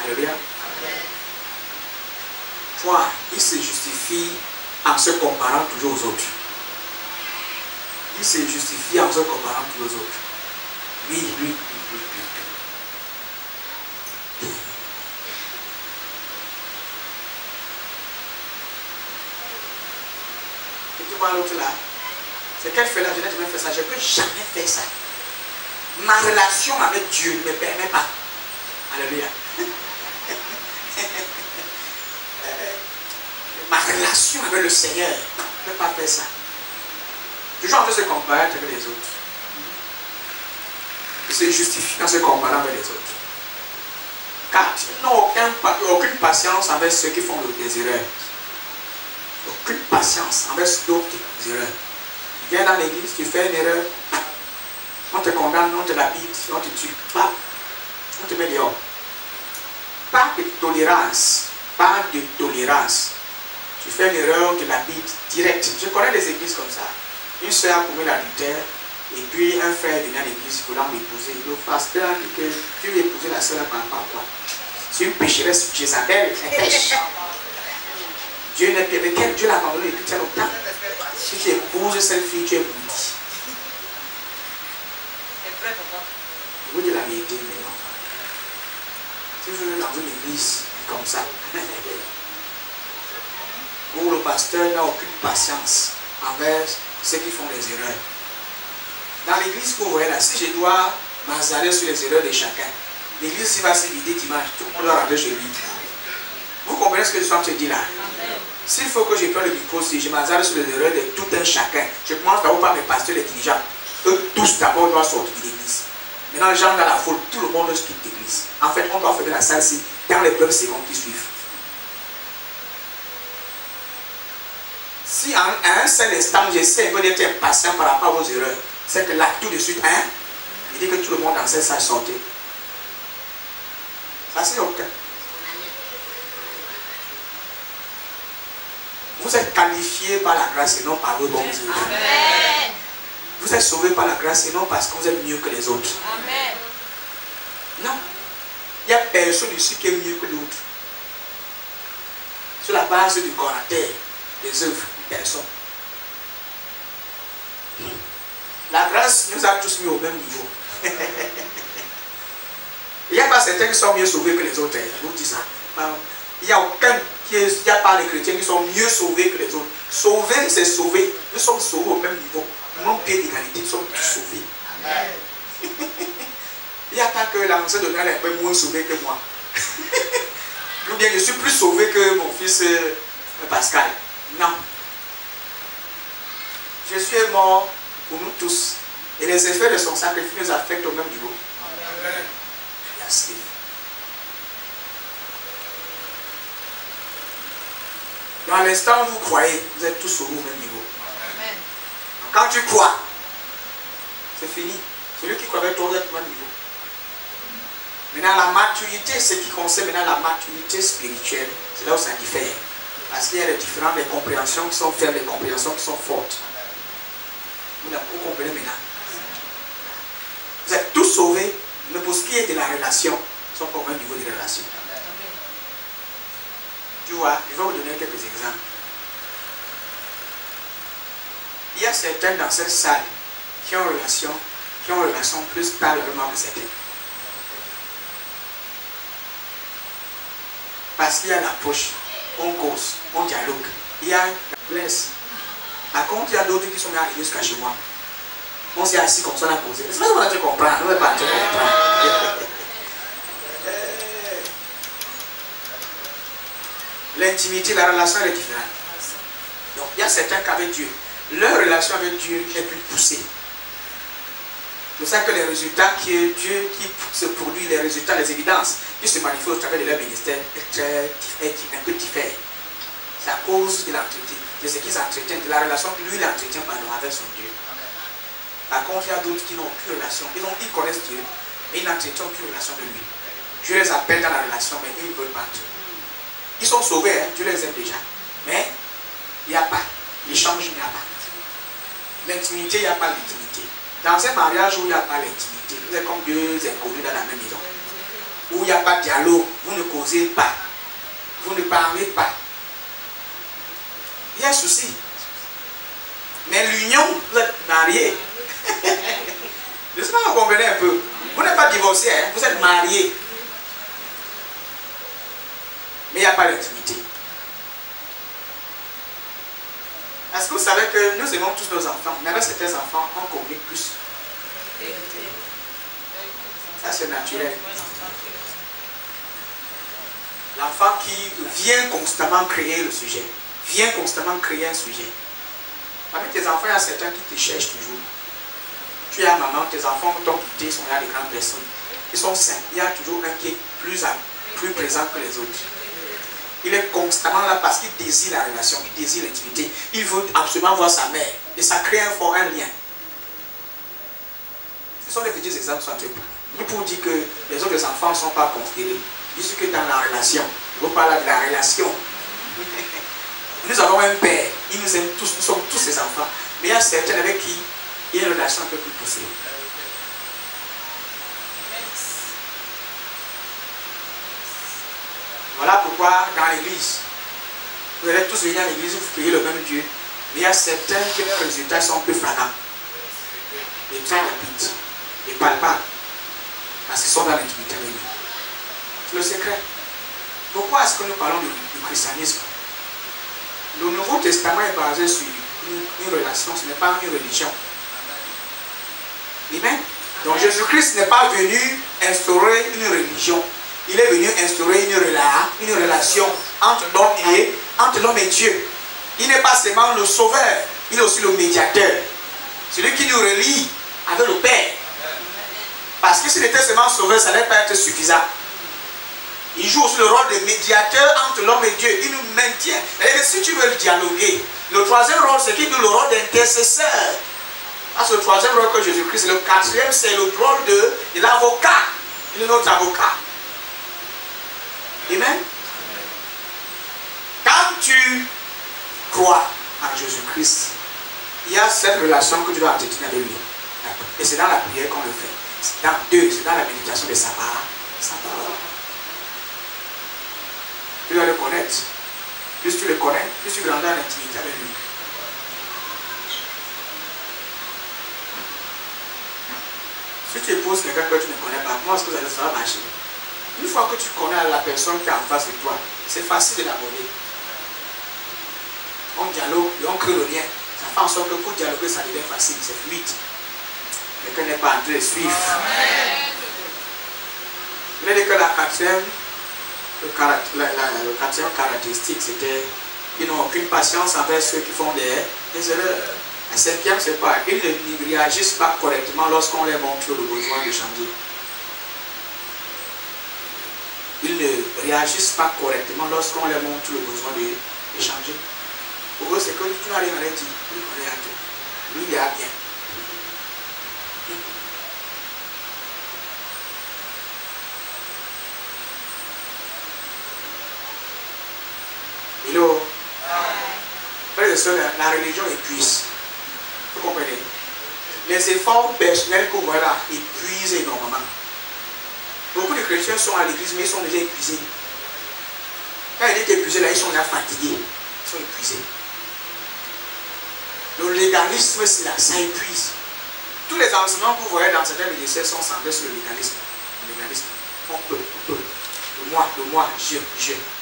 Alléluia. Toi, il se justifie en se comparant toujours aux autres. Il se justifie en se comparant toujours aux autres. Lui. Et tu vois l'autre là, c'est qu'elle fait là, je n'ai jamais fait ça, je ne peux jamais faire ça. Ma relation avec Dieu ne me permet pas. Alléluia. Ma relation avec le Seigneur ne peut pas faire ça. Toujours en train de se comparer avec les autres. Il se justifie en se comparant avec les autres. Car ils n'ont aucune patience avec ceux qui font des erreurs. Aucune patience avec d'autres erreurs. Tu viens dans l'église, tu fais une erreur, on te condamne, on te lapide, on te tue. Pas, on te met dehors. Pas de tolérance. Pas de tolérance. Tu fais une erreur, on te lapide direct. Je connais des églises comme ça. Une soeur a commis l'adultère, et puis un frère venait à l'église voulant m'épouser. Le pasteur dit que tu veux épouser la soeur par rapport à quoi? C'est une pécheresse, Jézabel, elle pêche. Dieu n'est plus avec elle, Dieu l'a abandonné depuis très longtemps. Si tu épouses cette fille, tu es maudit. Je vous dis la vérité, mes enfants. Si vous êtes dans une église comme ça, où le pasteur n'a aucune patience envers ceux qui font des erreurs. Dans l'église que vous voyez là, si je dois m'azaler sur les erreurs de chacun, l'église va se vider dimanche, tout le monde va rentrer chez lui. Vous comprenez ce que je suis en train de dire là? S'il faut que je prenne le micro, si je m'azale sur les erreurs de tout un chacun, je commence d'abord par mes pasteurs, les dirigeants. Eux tous d'abord doivent sortir de l'église. Maintenant, les gens dans la foule, tout le monde quitte l'église. En fait, on doit fermer la salle si dans les 9 secondes qui suivent. Si à un seul instant, j'essaie d'être impatient par rapport à vos erreurs, c'est que là, tout de suite, il dit que tout le monde dans cette salle sortait. Ça, c'est aucun. Vous êtes qualifiés par la grâce et non par vos bons œuvres. Amen. Vous êtes sauvés par la grâce et non parce que vous êtes mieux que les autres. Amen. Non. Il n'y a personne ici qui est mieux que l'autre. Sur la base du caractère, des œuvres, personne. La grâce nous a tous mis au même niveau. Il n'y a pas certains qui sont mieux sauvés que les autres. Je vous dis ça. Il n'y a aucun il n'y a pas les chrétiens qui sont mieux sauvés que les autres. Sauver, c'est sauver. Nous sommes sauvés au même niveau. Mon pied d'égalité, nous sommes tous sauvés. Amen. Il n'y a pas que l'ancien de Noël est un peu moins sauvé que moi. Ou bien je suis plus sauvé que mon fils Pascal. Non. Jésus est mort pour nous tous. Et les effets de son sacrifice nous affectent au même niveau. Amen. Merci. Dans l'instant où vous croyez, vous êtes tous sauvés au même niveau. Amen. Quand tu crois, c'est fini. Celui qui croit avec toi, vous êtes au même niveau. Maintenant, la maturité, ce qui concerne maintenant la maturité spirituelle, c'est là où ça diffère. Parce qu'il y a des différentes des compréhensions qui sont faibles, des compréhensions qui sont fortes. Vous comprenez maintenant? Vous êtes tous sauvés, mais pour ce qui est de la relation, ils sont pas au même niveau de relation. Tu vois, je vais vous donner quelques exemples. Il y a certains dans cette salle qui ont une relation plus stable que certains. Parce qu'il y a l'approche, on cause, on dialogue. Il y a la blesse. Par contre, il y a d'autres qui sont arrivés jusqu'à chez moi. On s'est assis comme ça, on a posé. C'est pas ce qu'on comprend, on ne va pas comprendre. l'intimité, la relation est différente. Donc il y a certains qu'avec Dieu, leur relation avec Dieu est plus poussée. C'est pour ça que les résultats que Dieu qui se produit, les résultats, les évidences qui se manifestent au travers de leur ministère est un peu différent. C'est à cause de l'entretien, de ce qu'ils entretiennent, de la relation que lui il entretient avec son Dieu. Par contre, il y a d'autres qui n'ont aucune relation. Ils connaissent Dieu, mais ils n'entretiennent aucune relation de lui. Dieu les appelle dans la relation, mais ils ne veulent pas entrer. Ils sont sauvés, hein, Dieu les aime déjà. Mais il n'y a pas. L'échange, il n'y a pas. L'intimité, il n'y a pas l'intimité. Dans un mariage où il n'y a pas l'intimité, vous êtes comme deux inconnus dans la même maison. Où il n'y a pas de dialogue, vous ne causez pas. Vous ne parlez pas. Il y a un souci. Mais l'union, vous êtes mariés. Je ne sais pas si vous comprenez un peu. Vous n'êtes pas divorcés, hein, vous êtes mariés. Mais il n'y a pas d'intimité. Est-ce que vous savez que nous aimons tous nos enfants, mais avec certains enfants, on communique plus? Ça, c'est naturel. L'enfant qui vient constamment créer le sujet, vient constamment créer un sujet. Avec tes enfants, il y a certains qui te cherchent toujours. Tu as maman, tes enfants t'ont quitté, sont là des grandes personnes. Ils sont sains. Il y a toujours un qui est plus présent que les autres. Il est constamment là parce qu'il désire la relation, il désire l'intimité. Il veut absolument voir sa mère. Et ça crée un lien. Ce sont les petits exemples sont très bons. Pour dire que les autres enfants ne sont pas considérés. Juste que dans la relation. Je vous parle de la relation. Nous avons un père. Il nous aime tous. Nous sommes tous ses enfants. Mais il y a certains avec qui il y a une relation un peu plus poussée. Voilà pourquoi dans l'église, vous allez tous venir à l'église, vous priez le même Dieu. Mais il y a certains que leurs résultats sont plus flagrants. Et très rapides. Et palpables. Parce qu'ils sont dans l'intimité avec lui. C'est le secret. Pourquoi est-ce que nous parlons du christianisme? Le Nouveau Testament est basé sur une relation, ce n'est pas une religion. Amen. Donc Jésus-Christ n'est pas venu instaurer une religion. Il est venu instaurer une relation entre l'homme et Dieu. Il n'est pas seulement le sauveur, il est aussi le médiateur. Celui qui nous relie avec le Père. Parce que s'il était seulement sauveur, ça n'allait pas être suffisant. Il joue aussi le rôle de médiateur entre l'homme et Dieu. Il nous maintient. Et si tu veux dialoguer, le troisième rôle, c'est qu'il joue le rôle d'intercesseur. C'est le troisième rôle que Jésus-Christ. Le quatrième, c'est le rôle de l'avocat. Il est notre avocat. Amen. Quand tu crois en Jésus-Christ, il y a cette relation que tu dois entretenir avec lui. Et c'est dans la prière qu'on le fait. C'est dans la méditation de sa parole. Tu dois le connaître. Plus tu le connais, plus tu grandis en intimité avec lui. Si tu épouses quelqu'un que tu ne connais pas, comment est-ce que ça va marcher? Une fois que tu connais la personne qui est en face de toi, c'est facile de l'aborder. On dialogue et on crée le lien. Ça fait en sorte que pour dialoguer, ça devient facile, c'est fluide. Quelqu'un n'est pas en train de suivre. Je vais dire que la quatrième caractéristique, c'était qu'ils n'ont aucune patience envers ceux qui font des erreurs. La cinquième, c'est quoi? Ils ne réagissent pas correctement lorsqu'on leur montre le besoin de changer. Ils ne réagissent pas correctement lorsqu'on leur montre le besoin de changer. Pour eux, c'est que tu n'as rien à leur dire. Lui, il est à tout. Lui, il est à bien. Hello. Frères et sœurs, la religion épuise. Vous comprenez? Les efforts personnels que vous voyez là épuisent énormément. Beaucoup de chrétiens sont à l'église, mais ils sont déjà épuisés. Quand ils sont épuisés, là, ils sont déjà fatigués. Ils sont épuisés. Le légalisme, c'est là, ça épuise. Tous les enseignements que vous voyez dans certains ministères sont centrés sur le légalisme. Le légalisme. On peut. Le moi, je.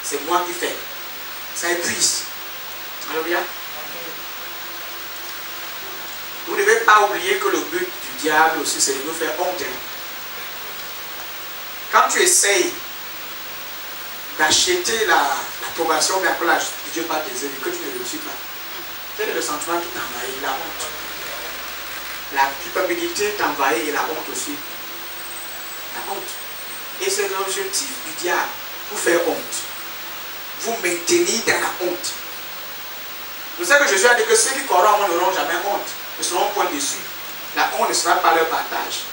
C'est moi qui fais. Ça épuise. Alléluia. Vous ne devez pas oublier que le but du diable aussi, c'est de nous faire honte. Quand tu essayes d'acheter l'approbation, mais encore de Dieu par tes œuvres, que tu ne réussis pas. Quel est le sentiment qui t'envahit? La honte. La culpabilité t'envahit et la honte aussi. La honte. Et c'est l'objectif du diable, vous faire honte. Vous maintenir dans la honte. Vous savez que Jésus a dit que ceux qui croiront en moi n'auront jamais honte, ne seront point déçus. La honte ne sera pas leur partage.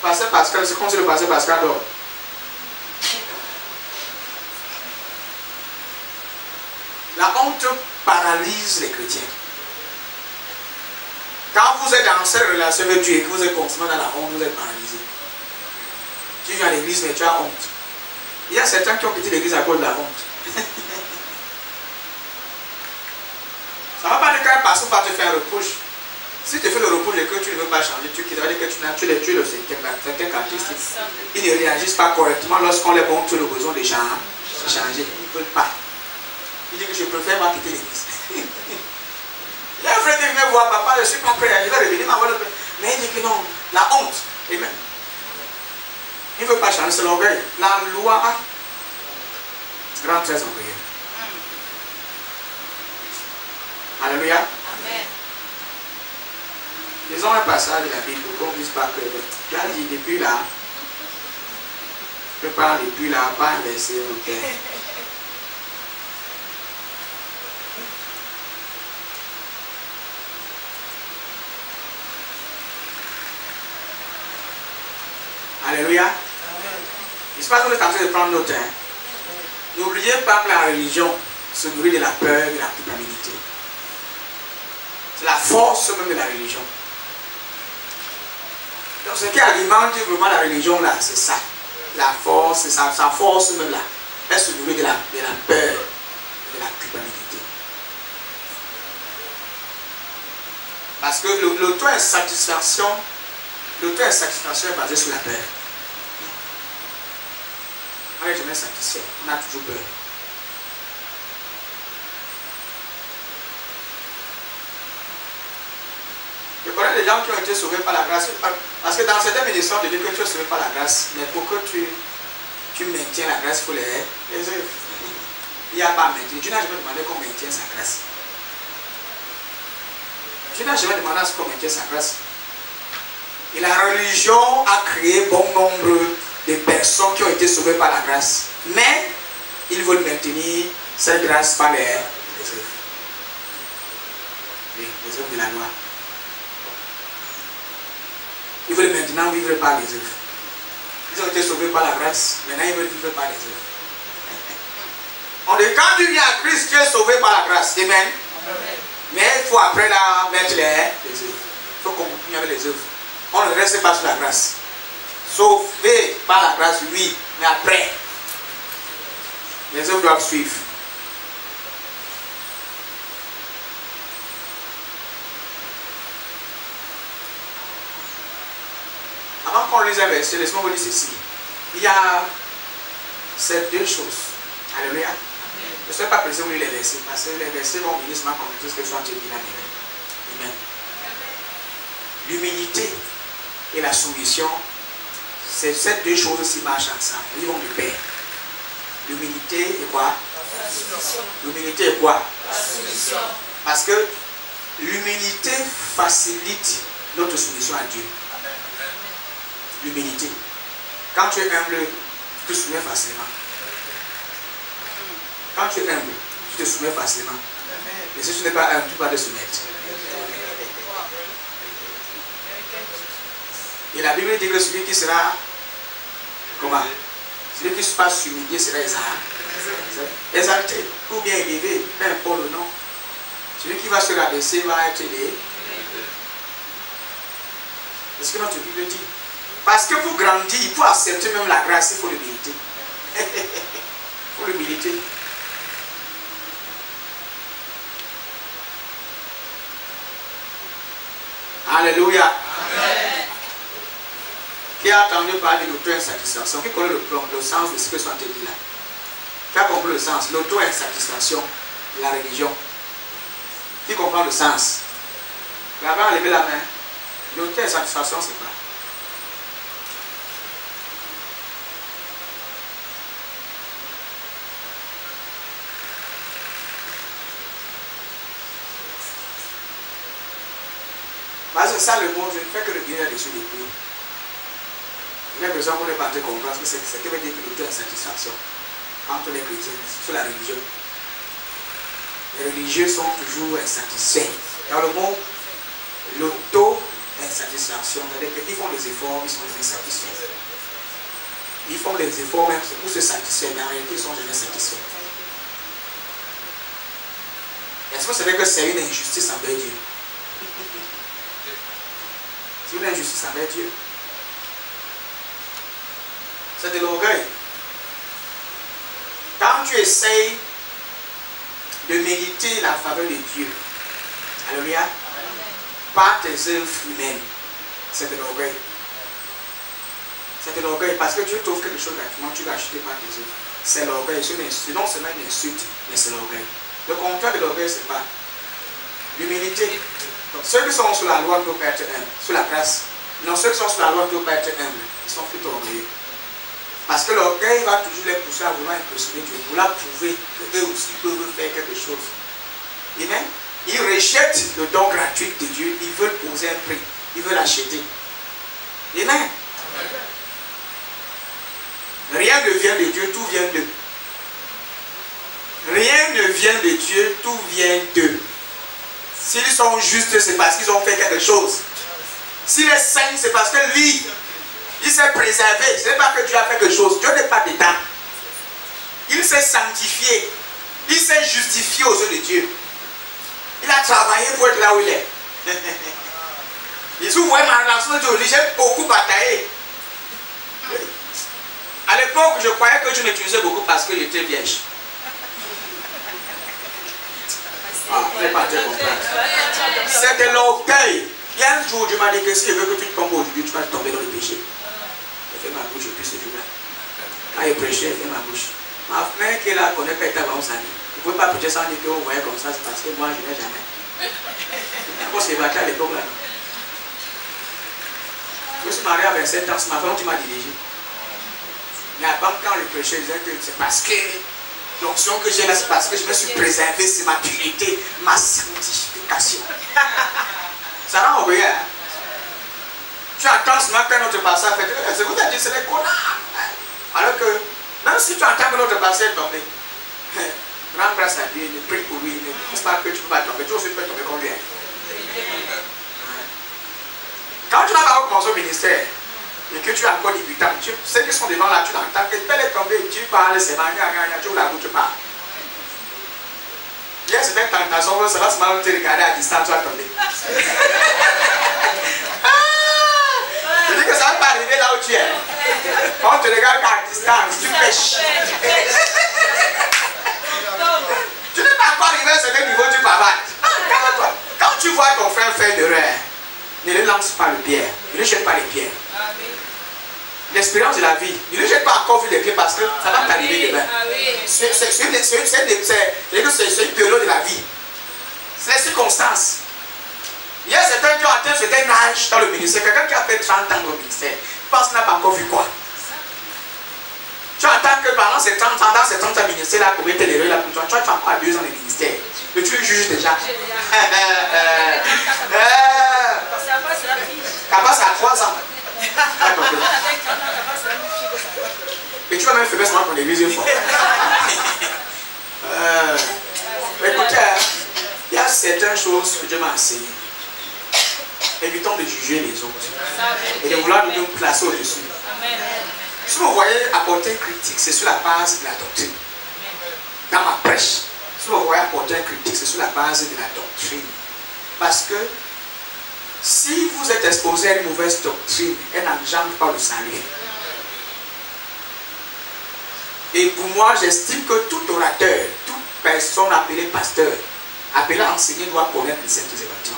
Pasteur Pascal, c'est comme si le pasteur Pascal dort. La honte paralyse les chrétiens. Quand vous êtes dans cette relation avec Dieu et que vous êtes constamment dans la honte, vous êtes paralysé. Tu viens à l'église mais tu as honte. Il y a certains qui ont quitté l'église à cause de la honte. Ça ne va pas dire qu'un pasteur va te faire un reproche. Si tu fais le reproche et que tu ne veux pas changer, tu quittes, ça veut dire que tu es le cinquième caractéristique. Ils ne réagissent pas correctement lorsqu'on les montre le besoin de changer. Ils ne veulent pas. Il dit que je préfère pas quitter l'église. Il y a un frère qui vient voir papa, je suis compris, il va revenir, mais il dit que non, la honte. Amen. Il ne veut pas changer, c'est l'orgueil. La loi rend très orgueilleux. Alléluia. Amen. Lisons un passage de la Bible pour qu'on ne dise pas que tu as dit depuis là. Je parle depuis là, pas un verset, ok. Alléluia. Amen. Il se passe qu'on est en train de prendre notre temps. N'oubliez pas que la religion se nourrit de la peur et de la culpabilité. C'est la force même de la religion. Donc ce qui alimente vraiment la religion là, c'est ça. La force, c'est sa force même là. Elle se nourrit de la peur et de la culpabilité. Parce que l'auto-insatisfaction est basée sur la peur. On n'est jamais satisfait, on a toujours peur. Je connais des gens qui ont été sauvés par la grâce. Parce que dans certains ministères, de dire que tu es sauvé par la grâce, mais pour que tu maintiens la grâce, il faut les œuvres. Il n'y a pas à maintenir. Tu n'as jamais demandé qu'on maintienne sa grâce. Tu n'as jamais demandé à ce qu'on maintienne sa grâce. Et la religion a créé bon nombre de personnes qui ont été sauvées par la grâce. Mais ils veulent maintenir cette grâce par les œuvres. Oui, les œuvres de la loi. Ils veulent maintenant vivre par les œuvres. Ils ont été sauvés par la grâce. Maintenant ils veulent vivre par les œuvres. On dit quand tu viens à Christ, tu es sauvé par la grâce. Amen. Amen. Mais il faut après là mettre les œuvres. Il faut continuer avec les œuvres. On ne reste pas sur la grâce. Sauvé par la grâce, oui, mais après, les œuvres doivent suivre. Avant qu'on lise un verset, laisse-moi vous dire ceci. Il y a ces deux choses. Alléluia. Je ne suis pas pressé de lire les versets, parce que les versets vont venir seulement comme tout ce que soit dit là. Amen. L'humilité et la soumission, c'est ces deux choses qui marchent ensemble. Ils vont de pair. L'humilité et quoi? L'humilité et quoi? Parce que l'humilité facilite notre soumission à Dieu. L'humilité. Quand tu es humble, tu te soumets facilement. Quand tu es humble, tu te soumets facilement. Et si tu n'es pas humble, tu vas te soumettre. Et la Bible dit que celui qui sera, comment? Celui qui ne sera pas humilié sera exalté, ou bien élevé, peu importe le nom. Celui qui va se rabaisser va être élevé. C'est ce que notre Bible dit. Parce que pour grandir, pour accepter même la grâce, il faut l'humilité. Il faut l'humilité. Alléluia. Amen. Qui a entendu parler de l'auto-insatisfaction? Qui connaît le sens de ce que sont dit là? Qui a compris le sens? L'auto-insatisfaction de la religion. Qui comprend le sens? Vous avez enlevé la main. L'auto-insatisfaction, c'est quoi? Parce que ça, le monde, je ne fais que le bien dessus des pieds. J'ai besoin qu'on est pas en train de comprendre ce que c'est. Ce qui veut dire que l'auto-insatisfaction entre les chrétiens sur la religion. Les religieux sont toujours insatisfaits. Dans le monde, l'auto-insatisfaction, c'est-à-dire qu'ils font des efforts, ils sont insatisfaits. Ils font des efforts même pour se satisfaire, mais en réalité, ils ne sont jamais satisfaits. Est-ce que vous savez que c'est une injustice envers Dieu? C'est une injustice envers Dieu. C'est de l'orgueil. Quand tu essayes de mériter la faveur de Dieu, alléluia, par tes œuvres humaines, c'est de l'orgueil. C'est de l'orgueil parce que Dieu t'offre quelque chose gratuitement, tu vas acheter par tes œuvres. C'est l'orgueil. C'est non seulement une insulte, mais c'est l'orgueil. Le contraire de l'orgueil, c'est pas l'humilité. Ceux qui sont sous la loi ne peuvent pas être humbles, sous la grâce. Non, ceux qui sont sous la loi ne peuvent pas être humbles. Ils sont plutôt orgueilleux. Parce que l'orgueil va toujours les pousser à vouloir impressionner Dieu, vouloir prouver qu'eux aussi peuvent faire quelque chose. Amen. Ils rejettent le don gratuit de Dieu, ils veulent poser un prix, ils veulent acheter. Amen. Rien ne vient de Dieu, tout vient d'eux. Rien ne vient de Dieu, tout vient d'eux. S'ils sont justes, c'est parce qu'ils ont fait quelque chose. S'il est saint, c'est parce que lui, il s'est préservé. Ce n'est pas que Dieu a fait quelque chose. Dieu n'est pas dedans. Il s'est sanctifié. Il s'est justifié aux yeux de Dieu. Il a travaillé pour être là où il est. Et si vous voyez ma relation de Dieu, j'ai beaucoup bataillé. À l'époque, je croyais que Dieu m'utilisait beaucoup parce que j'étais vierge. Ah, vous n'êtes pas très comprendre. C'est de l'orgueil. Il y a un jour, Dieu m'a dit que si je veux que tu tombes aujourd'hui, tu vas tomber dans le péché. J'ai fait ma bouche depuis ce jour-là. Quand il prêchait, j'ai fait ma bouche. Ma mère qui est là connaît pas avant ça. Vous ne pouvez pas prêcher sans dire que vous voyez comme ça, c'est parce que moi je n'ai jamais. Pourquoi c'est battu à l'époque là? Je suis marié à 27 ans, c'est ma femme qui m'a dirigé. Mais avant, quand le prêchait, il disait que c'est parce que l'onction que j'ai là, c'est parce que je me suis préservé, c'est ma purité, ma sanctification. Ça rend orgueilleux. Hein? Tu entends seulement qu'un autre passage fait, c'est vous avez dit, c'est les connards. Alors que, même si tu entends que l'autre passage est tombé, rends grâce à Dieu, prie pour lui, ne pense pas que tu ne peux pas tomber, tu aussi peux tomber comme lui. Quand tu n'as pas commencé au ministère, et que tu as encore débutant, ceux qui sont devant là, tu l'entends que tel est tombé, tu parles, c'est mal, tu ouvres la bouche, tu parles. Il y a certaines tentations, ça va seulement te regarder à distance, tu vas tomber. Je dis que ça ne va pas arriver là où tu es. On te regarde qu'à distance, tu pêches. Tu n'es pas encore arrivé à ce niveau, tu bavardes. Quand tu vois ton frère faire une erreur, ne le lance pas le pierre, ne lui jette pas les pierres. L'expérience de la vie, ne lui jette pas encore vu les pieds parce que ça va t'arriver demain. C'est une période de la vie. C'est les circonstances. Il y a certains qui ont atteint un certain âge dans le ministère. Quelqu'un qui a fait 30 ans au ministère, je pense qu'il n'a pas encore vu quoi. Tu attends que pendant ces 30 ans, dans ces 30 ans de ministère, là, combien t'es l'erreur là pour toi? Tu as encore 2 ans de ministère. Mais tu le juges déjà. Capaz à 3 ans. Et tu vas même faire seulement ton église une fois. Écoutez, il y a certaines choses que Dieu m'a enseignées. Évitons de juger les autres et de vouloir nous placer au-dessus. Si vous voyez apporter une critique, c'est sur la base de la doctrine. Dans ma prêche, si vous voyez apporter une critique, c'est sur la base de la doctrine. Parce que si vous êtes exposé à une mauvaise doctrine, elle n'engendre pas le salut. Et pour moi, j'estime que tout orateur, toute personne appelée pasteur, appelée à enseigner, doit connaître les saintes évangiles.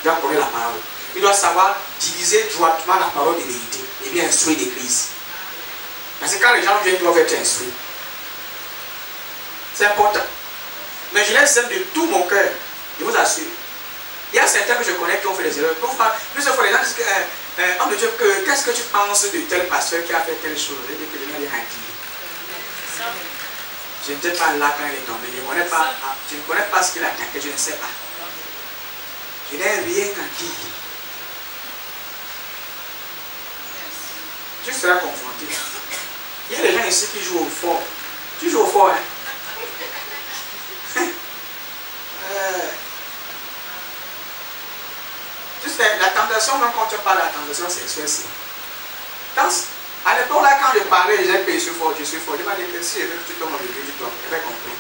Doit connaître la parole. Il doit savoir diviser droitement la parole de vérité et bien instruire l'église. Parce que quand les gens viennent, ils doivent être instruits. C'est important. Mais je les aime de tout mon cœur. Je vous assure. Il y a certains que je connais qui ont fait des erreurs. Plusieurs fois, les gens disent que, homme de Dieu, qu'est-ce que tu penses de tel pasteur qui a fait telle chose? Je dis que je n'ai rien dit. Je n'étais pas là quand il est tombé. Je ne connais pas ce qu'il a attaqué. Je ne sais pas. Je n'ai rien à dire. Tu seras confronté. Il y a des gens ici qui jouent au fort. Tu joues au fort, hein? Tu sais, la tentation, même quand tu parles de la tentation sexuelle, c'est. À l'époque, là, quand je parlais, je disais que je suis fort. Il m'a dit que si je veux que tu tombes dans le Dieu, tu tombes. Il avait compris.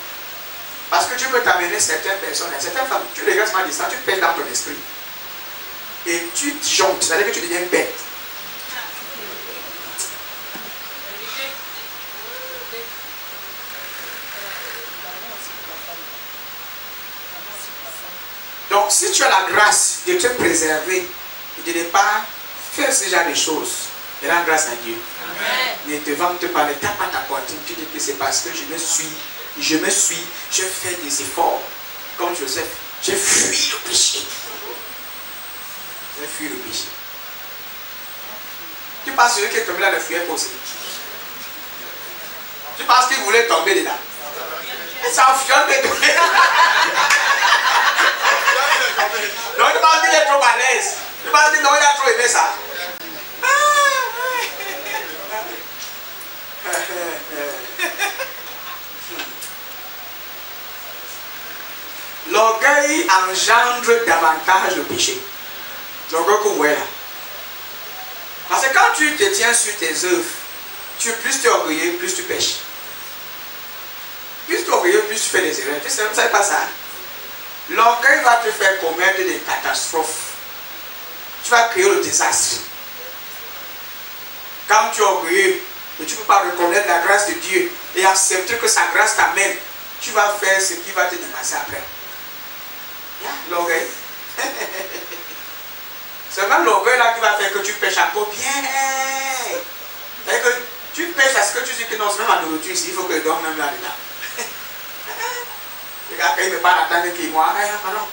Parce que tu peux t'amener certaines personnes, certaines femmes, tu regardes ma distance, tu pèses dans ton esprit. Et tu disjonctes, c'est-à-dire que tu deviens bête. Donc, si tu as la grâce de te préserver et de ne pas faire ce genre de choses, rends grâce à Dieu. Amen. Ne te vante pas, ne tape pas ta poitrine. Tu dis que c'est parce que je fais des efforts. Comme Joseph, je fuis le péché. Je fuis le péché. Tu penses que celui qui est tombé là ne fuyait pas aussi? Tu penses qu'il voulait tomber dedans? Et ça en fiole de tomber. Donc tu penses qu'il est trop à l'aise. Tu penses qu'il a trop aimé ça. L'orgueil engendre davantage le péché. L'orgueil qu'on voit là. Parce que quand tu te tiens sur tes œuvres, plus tu es orgueilleux, plus tu pêches. Plus tu es orgueilleux, plus tu fais des erreurs. Tu ne sais pas ça? L'orgueil va te faire commettre des catastrophes. Tu vas créer le désastre. Quand tu es orgueilleux et tu ne peux pas reconnaître la grâce de Dieu et accepter que sa grâce t'amène, tu vas faire ce qui va te dépasser après. L'orgueil. C'est même l'orgueil là qui va faire que tu pêches à peau bien. C'est que tu pêches parce que tu dis que non, c'est même à nourriture ici, il faut que je dorme même là-dedans. Les gars, quand il me parle, attendez qu'il moi, pardon.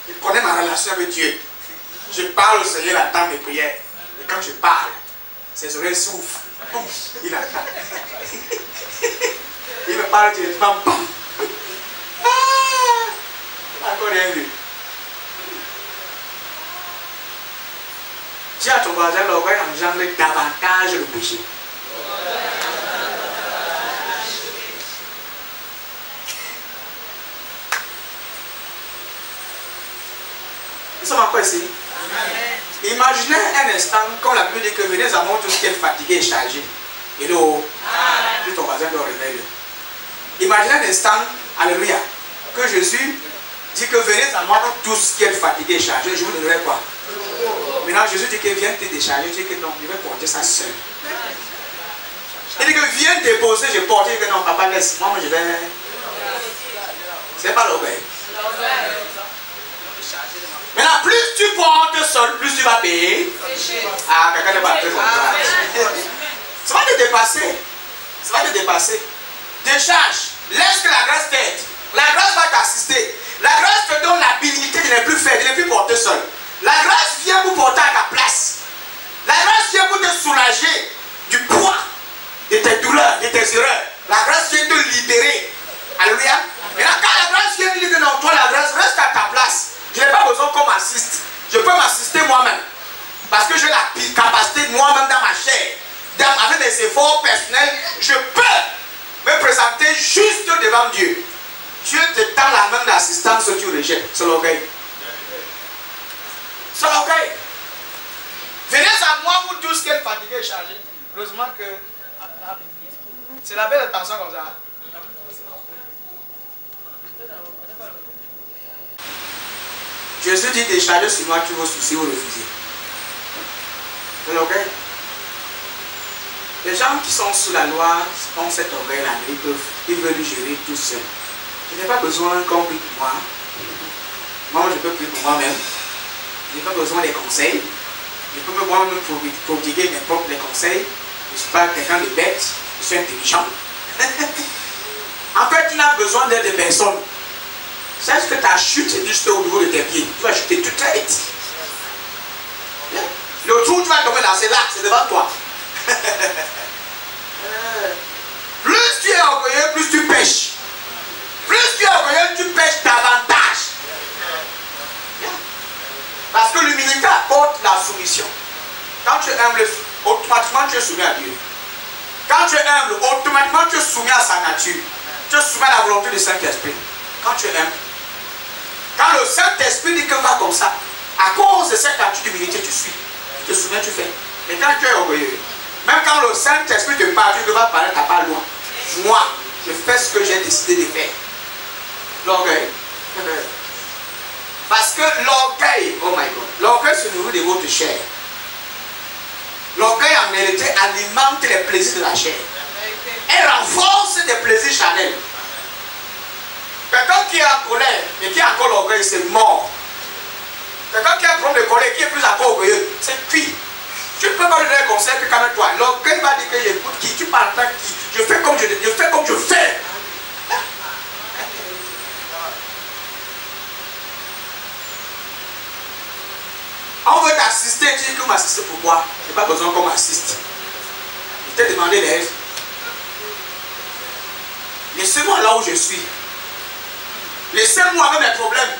Il connaît ma relation avec Dieu. Je parle au Seigneur, il attend mes prières. Et quand je parle, ses oreilles souffrent. Il attend. Il me parle directement. Encore rien vu. Dis à ton voisin, l'orgueil engendre davantage le péché. Nous sommes encore ici. Imaginez un instant, comme la Bible dit que venez à moi tous qui est fatigué et chargé. Et là, puis ton voisin le réveille. Imaginez un instant, alléluia, que Jésus dit que venez à moi tous qui êtes fatigués et chargés, je vous donnerai quoi? Maintenant Jésus dit que viens te décharger, je dis que non, je vais porter ça seul. Il dit que viens déposer, je porte, il dit que non, papa laisse, moi je vais... C'est pas l'orgueil. Maintenant plus tu portes seul, plus tu vas payer. Ah, quelqu'un n'est pas très content. Ça va te dépasser. Ça va te dépasser. Décharge. Laisse que la grâce t'aide. La grâce va t'assister. La grâce te donne l'habilité de ne plus faire, de ne plus porter seul. La grâce vient pour porter à ta place. La grâce vient pour te soulager du poids de tes douleurs, de tes erreurs. La grâce vient te libérer. Alléluia. Maintenant, quand la grâce vient dire que non, toi, la grâce reste à ta place. Je n'ai pas besoin qu'on m'assiste. Je peux m'assister moi-même. Parce que j'ai la capacité moi-même dans ma chair. Avec des efforts personnels, je peux me présenter juste devant Dieu. Dieu te tend la main d'assistance, tu rejettes. C'est l'orgueil. C'est l'orgueil. Venez à moi, vous tous qui êtes fatigués et chargés. Heureusement que c'est la belle attention comme ça. Jésus dit décharger sur moi tous vos soucis ou refusez. C'est l'orgueil. Les gens qui sont sous la loi ont cet orgueil-là, ils veulent gérer tout seul. Je n'ai pas besoin qu'on prie pour moi. Moi, je peux prier pour moi-même. Je n'ai pas besoin des conseils. Je peux moi-même prodiguer mes propres conseils. Je ne suis pas quelqu'un de bête, je suis intelligent. En fait, tu n'as besoin d'aide de personne. C'est ce que ta chute est juste au niveau de tes pieds. Tu vas chuter tout très vite. Le trou où tu vas tomber là, c'est là, c'est devant toi. Plus tu es orgueilleux, plus tu pêches. Plus tu es orgueilleux, tu pêches davantage. Parce que l'humilité l'humilité apporte la soumission. Quand tu es humble, automatiquement tu es soumis à Dieu. Quand tu es humble, automatiquement tu es soumis à sa nature. Tu es soumis à la volonté du Saint-Esprit. Quand tu es humble. Quand le Saint-Esprit dit que va comme ça, à cause de cette attitude d'humilité, tu suis. Tu te souviens, tu fais. Mais quand tu es orgueilleux, même quand le Saint-Esprit te parle, tu ne vas parler, tu n'as pas loin. Moi, je fais ce que j'ai décidé de faire. L'orgueil. Parce que l'orgueil, oh my God, l'orgueil se nourrit de votre chair. L'orgueil en réalité alimente les plaisirs de la chair. Elle renforce des plaisirs charnels. Quelqu'un qui est en colère et qui a encore l'orgueil, c'est mort. Quelqu'un qui a un problème de colère, qui est plus encore orgueilleux, c'est cuit. Tu ne peux pas lui donner un conseil que calme-toi. L'orgueil va dire que j'écoute qui, tu parles pas qui, je fais comme je fais. On veut t'assister, tu dis que m'assister pourquoi? Je n'ai pas besoin qu'on m'assiste. Je t'ai demandé l'aide. Laissez-moi là où je suis. Laissez-moi avec mes problèmes.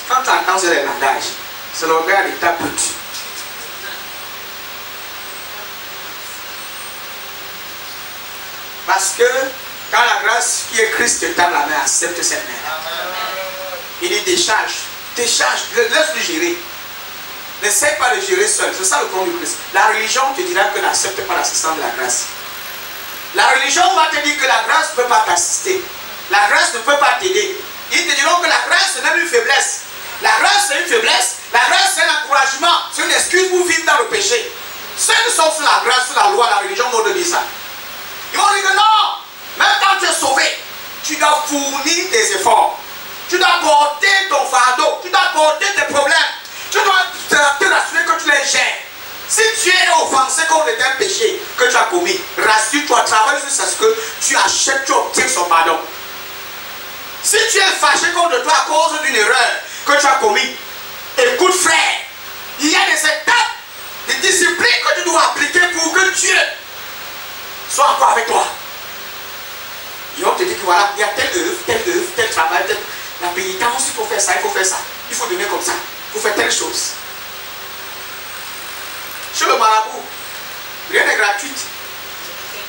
Quand tu entends sur les langages, c'est l'orgueil de ta pute. Parce que quand la grâce qui est Christ te tend la main, accepte cette main. Il dit décharge, laisse-le gérer. N'essaie pas de gérer seul. C'est ça le problème du Christ. La religion te dira que n'accepte pas l'assistance de la grâce. La religion va te dire que la grâce ne peut pas t'assister. La grâce ne peut pas t'aider. Ils te diront que la grâce c'est même une faiblesse. La grâce c'est une faiblesse. La grâce c'est un encouragement. C'est une excuse pour vivre dans le péché. Ceux qui sont sous la grâce, sous la loi, la religion vont te dire ça. Ils vont dire que non. Même quand tu es sauvé, tu dois fournir des efforts. Tu dois porter ton fardeau. Tu dois porter tes problèmes. Tu dois te rassurer que tu les gères. Si tu es offensé contre un péché que tu as commis, rassure-toi, travaille sur ce que tu achètes, tu obtiens son pardon. Si tu es fâché contre toi à cause d'une erreur que tu as commis, écoute frère, il y a des étapes, des disciplines que tu dois appliquer pour que Dieu soit encore avec toi. Ils vont te dire que voilà, il y a tel travail, la pénitence, il faut faire ça, il faut donner comme ça, il faut faire telle chose. Chez le marabout, rien n'est gratuit.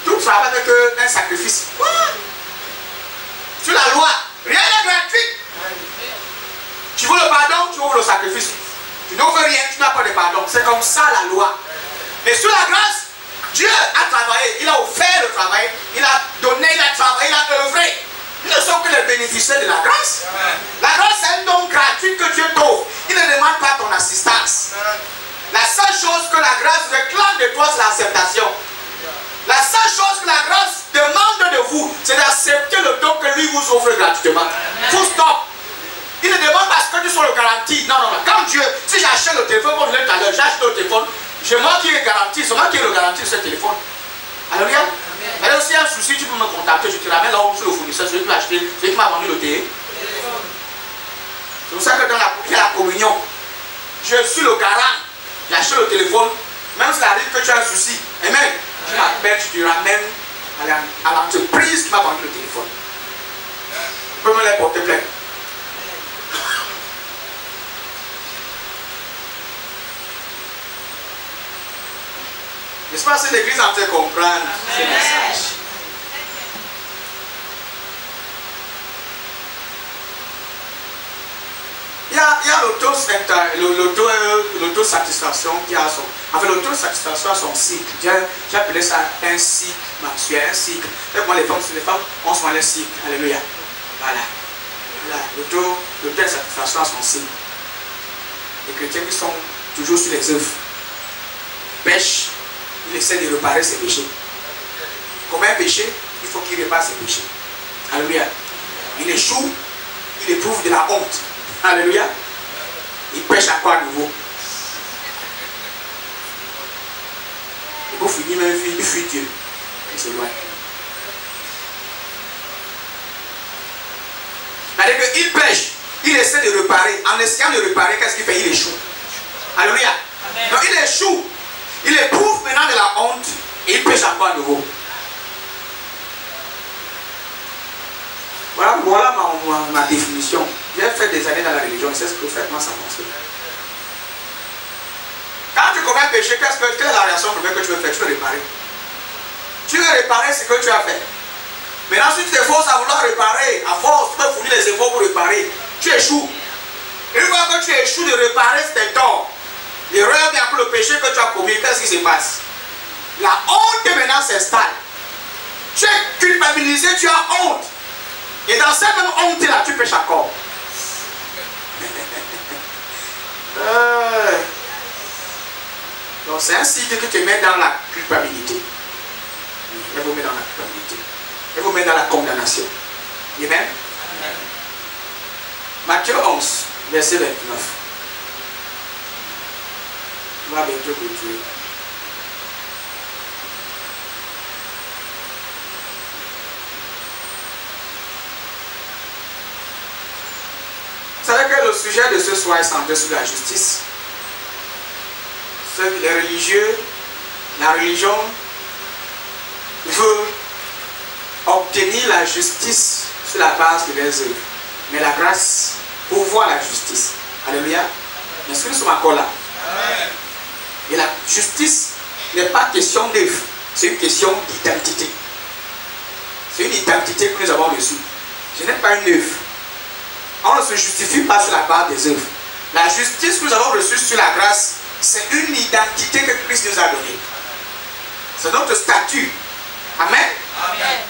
Tout travail avec un sacrifice. Quoi? Sur la loi, rien n'est gratuit. Tu veux le pardon, tu ouvres le sacrifice. Tu n'ouvres rien, tu n'as pas de pardon. C'est comme ça la loi. Mais sur la grâce, Dieu a travaillé, il a offert le travail, il a donné, il a travaillé, il a œuvré. Ils ne sont que les bénéficiaires de la grâce. La grâce est un don gratuit que Dieu t'offre. Il ne demande pas ton assistance. La seule chose que la grâce réclame de toi, c'est l'acceptation. La seule chose que la grâce demande de vous, c'est d'accepter le don que lui vous offre gratuitement. Full stop. Il ne demande pas ce que tu sois le garantie. Non. Quand Dieu, si j'achète le téléphone, comme je l'ai dit tout à l'heure, j'achète le téléphone, c'est moi qui ai garanti, c'est moi qui ai le garantie de ce téléphone. Alléluia. Mais aussi un souci, tu peux me contacter, je te ramène là où sur le fournisseur, celui qui m'a acheté, celui qui m'a vendu le téléphone. C'est pour ça que dans la communion, je suis le garant. J'achète le téléphone, même s'il arrive que tu as un souci, amen, tu m'appelles, tu te ramènes à l'entreprise qui m'a vendu le téléphone. Tu peux me les porter plainte. N'est-ce pas si l'église en train de comprendre ce message? Il y a l'autosatisfaction qui a son... En fait, l'autosatisfaction a son cycle. J'ai appelé ça un cycle mensuel, un cycle. Et moi, les femmes, on se met le cycle. Alléluia. Voilà. L'autosatisfaction a son cycle. Les chrétiens qui sont toujours sur les œuvres. Pêche, il essaie de réparer ses péchés. Comme un péché, il faut qu'il répare ses péchés. Alléluia. Il échoue, il éprouve de la honte. Alléluia. Il pêche à quoi à nouveau? Et pour finir, même il fuit Dieu. Il se loin. C'est-à-dire qu'il pêche, il essaie de réparer. En essayant de réparer, qu'est-ce qu'il fait? Il échoue. Alléluia. Donc il échoue. Il éprouve maintenant de la honte et il pêche à quoi à nouveau? Voilà ma définition. J'ai fait des années dans la religion, je sais parfaitement ça fonctionne. péché, quelle est la réaction première que tu veux faire? Tu veux réparer. Tu veux réparer ce que tu as fait. Maintenant, si tu t'efforces à vouloir réparer, à force, tu peux fournir les efforts pour réparer, tu échoues. Et une fois que tu échoues de réparer tes torts, l'erreur, bien que le péché que tu as commis, qu'est-ce qui se passe? La honte maintenant s'installe. Tu es culpabilisé, tu as honte. Et dans cette même honte-là, tu pêches encore. Donc c'est un signe que tu mets dans la culpabilité. Elle vous met dans la culpabilité. Elle vous met dans la condamnation. Amen. Amen. Matthieu 11, verset 29. On va bientôt clôturer. Vous savez que le sujet de ce soir est centré sur la justice. Les religieux, la religion veut obtenir la justice sur la base de leurs œuvres. Mais la grâce pour voir la justice. Alléluia. Est-ce que nous sommes encore là? Amen. Et la justice n'est pas question d'œuvre, c'est une question d'identité. C'est une identité que nous avons reçue. Ce n'est pas une œuvre. On ne se justifie pas sur la base des œuvres. La justice que nous avons reçue sur la grâce, c'est une identité que Christ nous a donnée. C'est notre statut. Amen. Amen.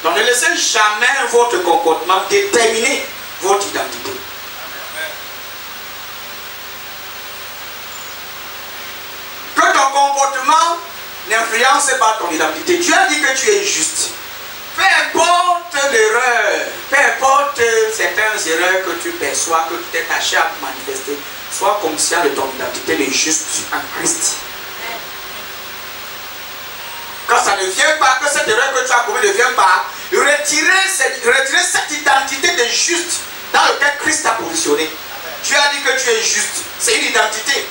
Donc ne laissez jamais votre comportement déterminer votre identité. Amen. Que ton comportement n'influence pas ton identité. Dieu a dit que tu es juste. Peu importe l'erreur, peu importe certaines erreurs que tu perçois, que tu t'es caché à manifester, sois conscient de ton identité de juste en Christ. Quand ça ne vient pas, que cette erreur que tu as commise ne vient pas, retirer cette identité de juste dans laquelle Christ t'a positionné. Dieu a dit que tu es juste. C'est une identité.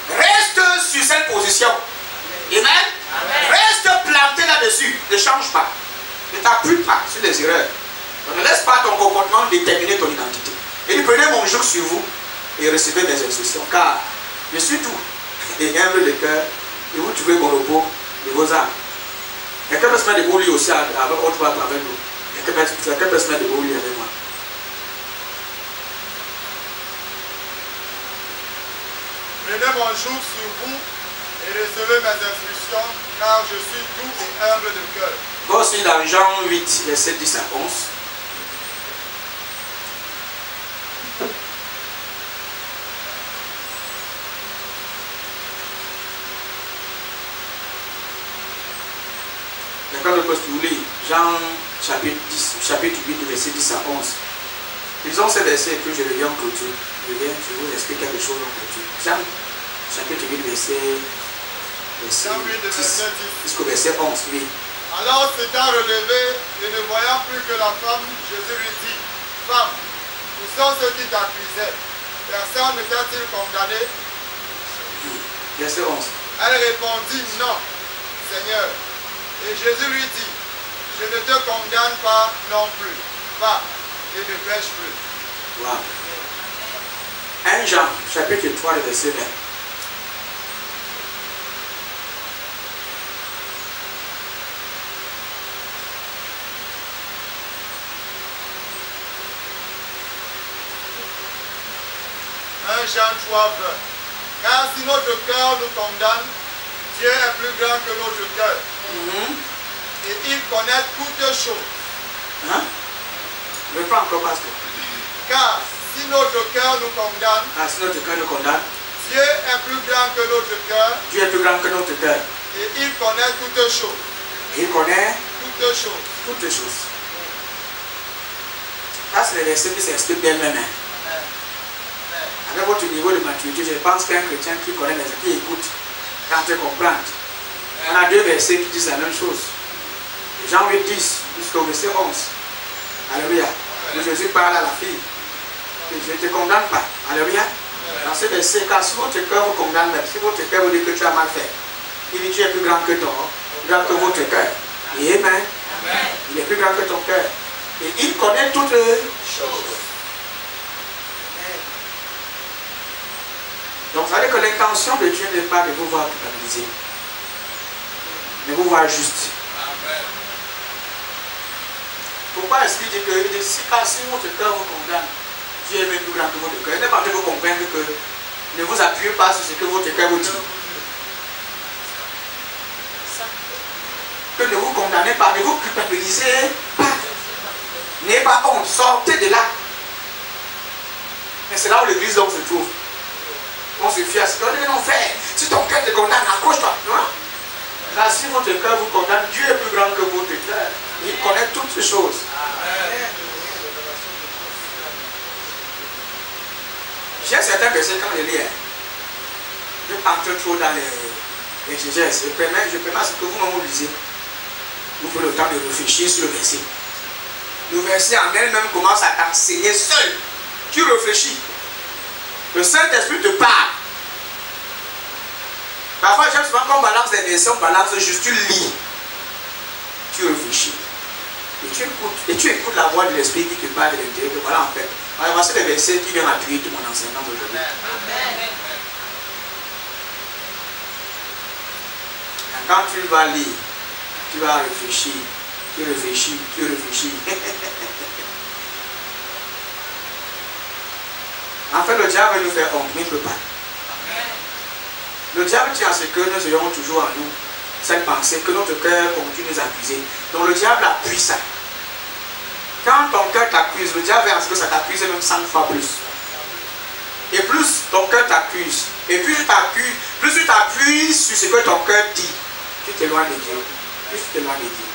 Reste sur cette position. Amen. Amen. Reste planté là-dessus. Ne change pas. Ne t'appuie pas sur les erreurs. Donc, ne laisse pas ton comportement déterminer ton identité. Et dit, prenez mon joug sur vous et recevez mes instructions. Car je suis tout. Et humble de cœur. Et vous trouvez mon repos de vos âmes. Quelqu'un peut se mettre debout lui aussi avec autre part avec nous. Quelqu'un peut se mettre debout lui avec moi. Prenez mon joug sur vous et recevez mes instructions, car je suis doux et humble de cœur. Va aussi dans Jean 8, verset 10 à 11. D'accord, le poste vous lire. Jean chapitre 8, verset 10 à 11. Lisons ces versets que je reviens en clôture. Je vous explique quelque chose en clôture. Jean chapitre 8, verset 10 jusqu'au verset 11. Oui. Alors s'étant relevé et ne voyant plus que la femme, Jésus lui dit, femme, où sont ceux qui t'accusaient? Personne ne t'a-t-il condamné? Verset 11. Elle répondit, non, Seigneur. Et Jésus lui dit, je ne te condamne pas non plus. Va et ne pêche plus. Wow. 1 Jean, chapitre 3, verset 20. Jean 3, 20. Car si notre cœur nous condamne, Dieu est plus grand que notre cœur. Et il connaît toutes choses. Hein? Je ne veux pas encore passer. Car si notre cœur nous condamne, si notre cœur nous condamne, Dieu est plus grand que notre cœur. Dieu est plus grand que notre cœur. Et il connaît toutes choses. Il connaît toutes choses. Toutes choses. Ça, c'est les versets qui s'expliquent bien-même. Avec votre niveau de maturité, je pense qu'un chrétien qui connaît les qui écoute, quand tu comprends. On a deux versets qui disent la même chose. Jean 8, 10 jusqu'au verset 11. Alléluia. Jésus parle à la fille. Et je ne te condamne pas. Alléluia. Dans ce verset, car si votre cœur vous condamne, si votre cœur vous dit que tu as mal fait, il dit tu es plus grand que ton, plus grand que votre cœur. Et amen. Il est plus grand que ton cœur. Et il connaît toutes les choses. Donc ça veut dire que l'intention de Dieu n'est pas de vous voir culpabiliser, mais vous voir juste. Amen. Pourquoi est-ce qu'il dit que si votre cœur vous condamne, Dieu est même plus grand que votre cœur? Il n'est pas en train de vous convaincre que ne vous appuyez pas sur ce que votre cœur vous dit. Que ne vous condamnez pas, ne vous culpabilisez pas. N'ayez pas honte, sortez de là. Mais c'est là où l'église donc se trouve. On se fie à ce qu'on dit, non frère, si ton cœur te condamne, accroche-toi. Là, si votre cœur vous condamne, Dieu est plus grand que votre cœur. Il connaît toutes ces choses. J'ai certains versets quand je lis, je entre trop dans les exégèses. Je permets à ce que vous lisez. Vous prenez le temps de réfléchir sur le verset. Le verset en elle-même commence à t'enseigner seul. Tu réfléchis. Le Saint-Esprit te parle. Parfois, j'aime souvent qu'on balance des versets, on balance juste, tu lis. Tu réfléchis. Et tu écoutes la voix de l'Esprit qui te parle de l'intérieur. Voilà en fait. Alors, voici les versets qui viennent appuyer tout mon enseignement d'aujourd'hui. Quand tu vas lire, tu vas réfléchir. Tu réfléchis, tu réfléchis. En fait, le diable veut nous faire honte, mais il ne peut pas. Le diable tient à ce que nous ayons toujours en nous cette pensée, que notre cœur continue de nous accuser. Donc le diable appuie ça. Quand ton cœur t'accuse, le diable veut à ce que ça t'accuse même 100 fois plus. Et plus ton cœur t'accuse, et plus tu t'appuies sur ce que ton cœur dit, tu t'éloignes de Dieu. Plus tu t'éloignes de Dieu.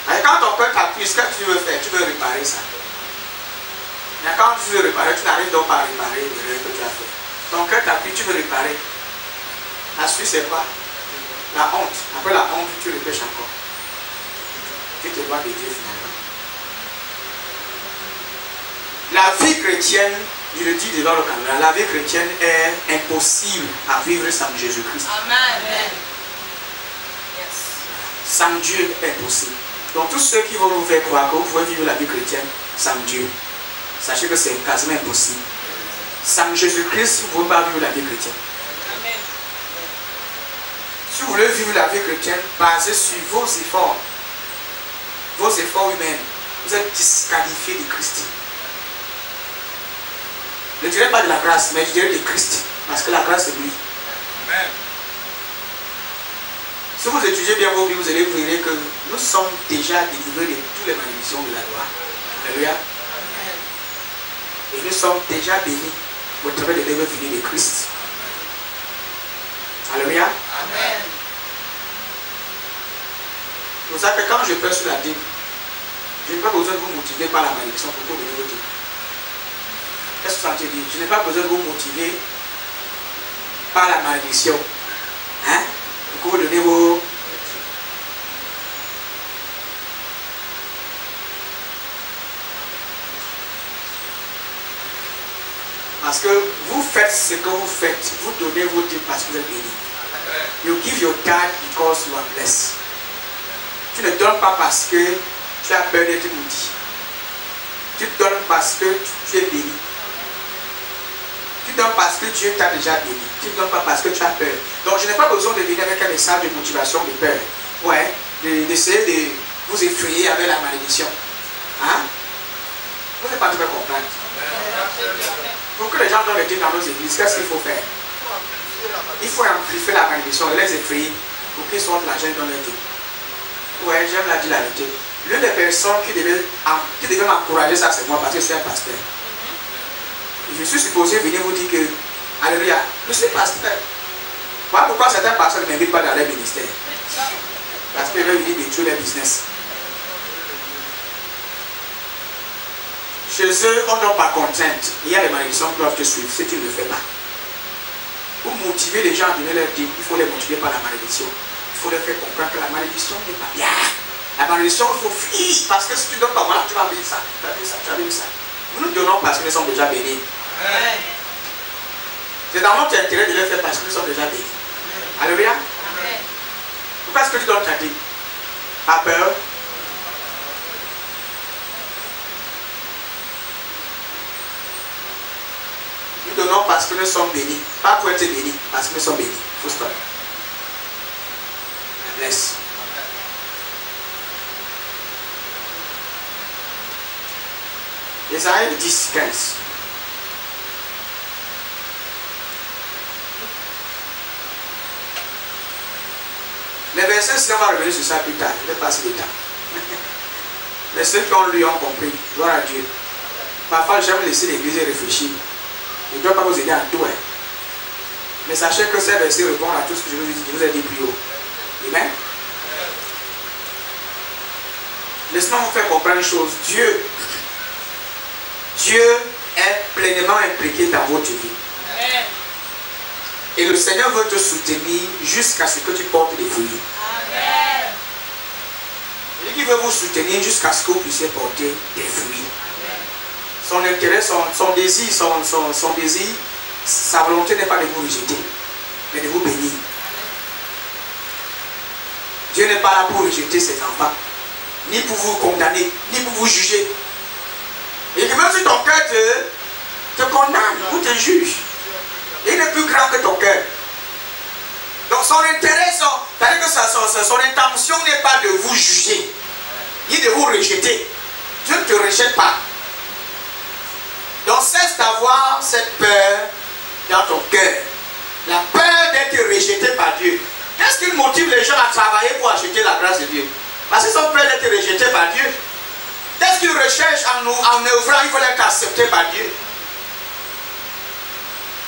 Et quand ton cœur t'accuse, qu'est-ce que tu veux faire? Tu veux réparer ça. Et quand tu veux réparer, tu n'arrives donc pas à réparer l'erreur que tu as fait. Ton cœur t'appuie, tu veux réparer. La suite, c'est quoi? La honte. Après la honte, tu le pêches encore. Tu te vois de Dieu finalement. La vie chrétienne, je le dis devant le caméra, la vie chrétienne est impossible à vivre sans Jésus-Christ. Amen. Sans Dieu, impossible. Donc tous ceux qui vont vous faire croire que vous pouvez vivre la vie chrétienne sans Dieu, sachez que c'est quasiment impossible. Sans Jésus-Christ, vous ne pouvez pas vivre la vie chrétienne. Amen. Si vous voulez vivre la vie chrétienne, basée sur vos efforts humains, vous êtes disqualifié de Christ. Je ne dirais pas de la grâce, mais je dirais de Christ, parce que la grâce c'est lui. Amen. Si vous étudiez bien vos vies, vous allez voir que nous sommes déjà délivrés de toutes les malédictions de la loi. Alléluia. Et nous sommes déjà bénis au travers des œuvres finies de Christ. Alléluia. Amen. C'est pour ça que quand je prêche sur la dîme, je n'ai pas besoin de vous motiver par la malédiction pour vous donner vos dîmes. Qu'est-ce que ça veut dire? Je n'ai pas besoin de vous motiver par la malédiction. Hein? Pour vous donner vos... Parce que vous faites ce que vous faites. Vous donnez vos dîmes parce que vous êtes bénis. You give your tithe because you are blessed. Tu ne donnes pas parce que tu as peur d'être maudit. Tu donnes parce que tu es béni. Tu donnes parce que Dieu t'a déjà béni. Tu ne donnes pas parce que tu as peur. Donc je n'ai pas besoin de venir avec un message de motivation, de peur. Ouais, d'essayer de vous effrayer avec la malédiction. Hein? Vous n'êtes pas très comprendre. Pour que les gens donnent les dîmes dans nos églises, qu'est-ce qu'il faut faire? Il faut amplifier la malédiction, les effrayer pour qu'ils sortent l'argent dans leur dîmes. Ouais, j'aime la dire la vérité. L'une des personnes qui devait m'encourager, ça c'est moi parce que je suis un pasteur. Je suis supposé venir vous dire que, alléluia, je suis pasteur. Voilà pourquoi certains pasteurs ne m'invitent pas dans leur ministère. Parce qu'ils veulent venir détruire leur business. Chez eux, on ne donne pas contrainte. Il y a les malédictions qui doivent te suivre si tu ne le fais pas. Pour motiver les gens à donner leur dîme, il faut les motiver par la malédiction. Il faut leur faire comprendre que la malédiction n'est pas bien. La malédiction, il faut fuir. Parce que si tu ne donnes pas, voilà, tu vas vivre ça, tu vas vivre ça, tu vas vivre ça. Nous nous donnons parce que nous sommes déjà bénis. C'est dans notre intérêt de le faire parce que nous sommes déjà bénis. Alléluia. Pourquoi est-ce que tu donnes ta dîme? Pas peur? Nous donnons parce que nous sommes bénis. Pas pour être bénis, parce que nous sommes bénis. Faut stop. Bless. Ésaïe 10, 15. Les versets, si on va revenir sur ça plus tard, je vais passer le temps. Mais ceux qui ont lu ont compris. Gloire à Dieu. Parfois, j'aime laisser l'église réfléchir. Je ne dois pas vous aider en tout. Hein. Mais sachez que ces versets répondent à tout ce que je vous ai dit plus haut. Amen. Laissez-moi vous faire comprendre une chose. Dieu est pleinement impliqué dans votre vie. Amen. Et le Seigneur veut te soutenir jusqu'à ce que tu portes des fruits. Amen. Il veut vous soutenir jusqu'à ce que vous puissiez porter des fruits. Amen. Son intérêt, son désir, son désir, sa volonté n'est pas de vous rejeter, mais de vous bénir. Amen. Dieu n'est pas là pour rejeter ses enfants, ni pour vous condamner, ni pour vous juger. Et que même si ton cœur te condamne ou te juge, il est plus grand que ton cœur. Donc son intérêt, c'est-à-dire que son intention n'est pas de vous juger, ni de vous rejeter. Dieu ne te rejette pas. Donc cesse d'avoir cette peur dans ton cœur. La peur d'être rejeté par Dieu. Qu'est-ce qui motive les gens à travailler pour acheter la grâce de Dieu? Parce qu'ils ont peur d'être rejetés par Dieu. Qu'est-ce qu'ils recherchent en œuvrant? Il faut être accepté par Dieu.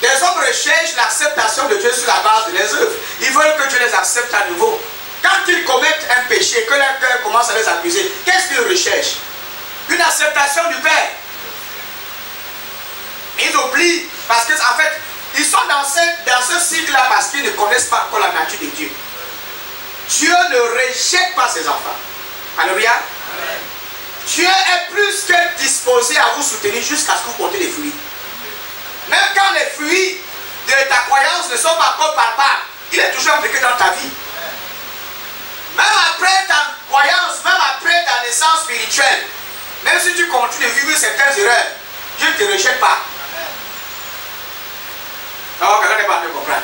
Les hommes recherchent l'acceptation de Dieu sur la base de leurs œuvres. Ils veulent que Dieu les accepte à nouveau. Quand ils commettent un péché, que leur cœur commence à les accuser, qu'est-ce qu'ils recherchent? Une acceptation du Père. Ils oublient, parce qu'en fait, ils sont dans ce cycle-là parce qu'ils ne connaissent pas encore la nature de Dieu. Dieu ne rejette pas ses enfants. Alléluia. Amen. Dieu est plus que disposé à vous soutenir jusqu'à ce que vous portez des fruits. Même quand les fruits de ta croyance ne sont pas encore palpables, il est toujours impliqué dans ta vie. Même après ta croyance, même après ta naissance spirituelle, même si tu continues de vivre certaines erreurs, Dieu ne te rejette pas. Alors, quelqu'un n'est pas de comprendre.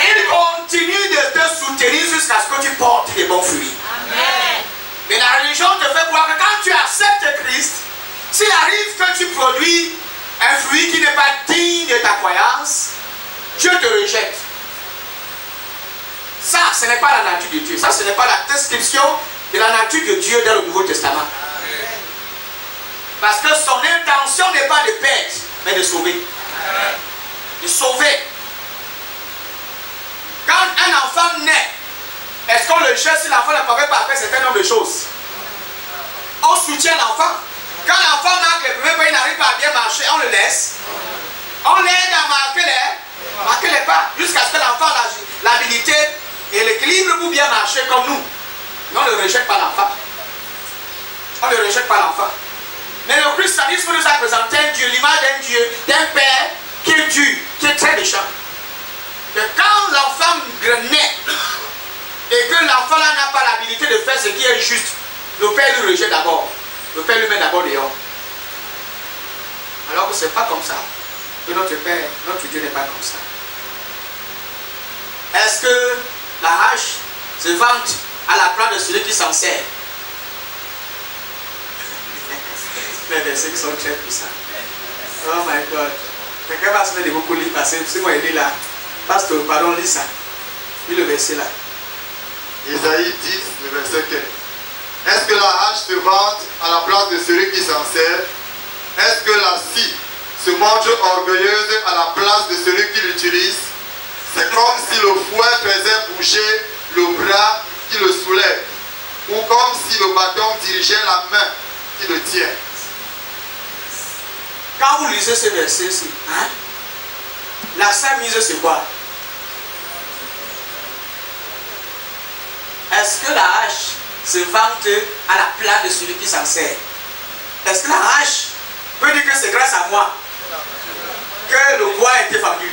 Il continue de te soutenir jusqu'à ce que tu portes des bons fruits. Amen. Mais la religion te fait croire que quand tu acceptes Christ, s'il arrive que tu produis un fruit qui n'est pas digne de ta croyance, Dieu te rejette. Ça, ce n'est pas la nature de Dieu. Ça, ce n'est pas la description de la nature de Dieu dans le Nouveau Testament. Amen. Parce que son intention n'est pas de perdre, mais de sauver. Amen. De sauver. Quand un enfant naît, est-ce qu'on le jette si l'enfant ne peut pas faire un certain nombre de choses? On soutient l'enfant. Quand l'enfant marque les premiers pas, il n'arrive pas à bien marcher, on le laisse. On l'aide à marquer les pas, jusqu'à ce que l'enfant ait l'habilité et l'équilibre pour bien marcher comme nous. Mais on ne rejette pas l'enfant. On ne rejette pas l'enfant. Mais le christianisme nous a présenté un Dieu, l'image d'un Dieu, d'un Père qui est dur, qui est très méchant. Que quand l'enfant naît et que l'enfant là n'a pas l'habilité de faire ce qui est juste, le Père lui rejette d'abord. Le Père lui met d'abord dehors. Alors que ce n'est pas comme ça. Que notre Père, notre Dieu n'est pas comme ça. Est-ce que la hache se vante à la place de celui qui s'en sert? Les versets qui sont très puissants. Oh my God. Quelqu'un va se mettre beaucoup de livres parce que si moi il est là. Pasteur, pardon, lis ça. Lis le verset là. Isaïe 10, le verset 15. Est-ce que la hache se vante à la place de celui qui s'en sert? Est-ce que la scie se montre orgueilleuse à la place de celui qui l'utilise? C'est comme si le fouet faisait bouger le bras qui le soulève, ou comme si le bâton dirigeait la main qui le tient. Quand vous lisez ce verset-ci, hein, l'accent mise c'est quoi? Est-ce que la hache se vante à la place de celui qui s'en sert? Est-ce que la hache peut dire que c'est grâce à moi que le bois a été fendu?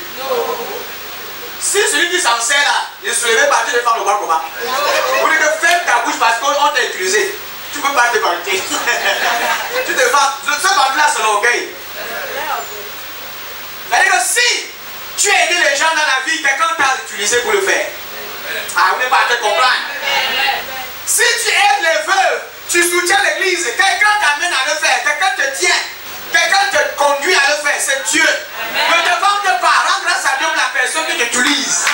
Si celui qui s'en sert là, il se levait par Dieu de faire le bois comment? Vous dites que ferme ta bouche parce qu'on t'a utilisé. Tu ne peux pas te vanter. Tu te vantes. Ce vente là c'est l'orgueil. C'est-à-dire que si tu as aidé les gens dans la vie, quelqu'un t'a utilisé pour le faire. Ah, vous n'êtes pas à te comprendre. Si tu aides les veuves, tu soutiens l'église, quelqu'un t'amène à le faire, quelqu'un te tient, quelqu'un te conduit à le faire, c'est Dieu. Ne te vante pas, rends grâce à Dieu pour la personne qui t'utilise.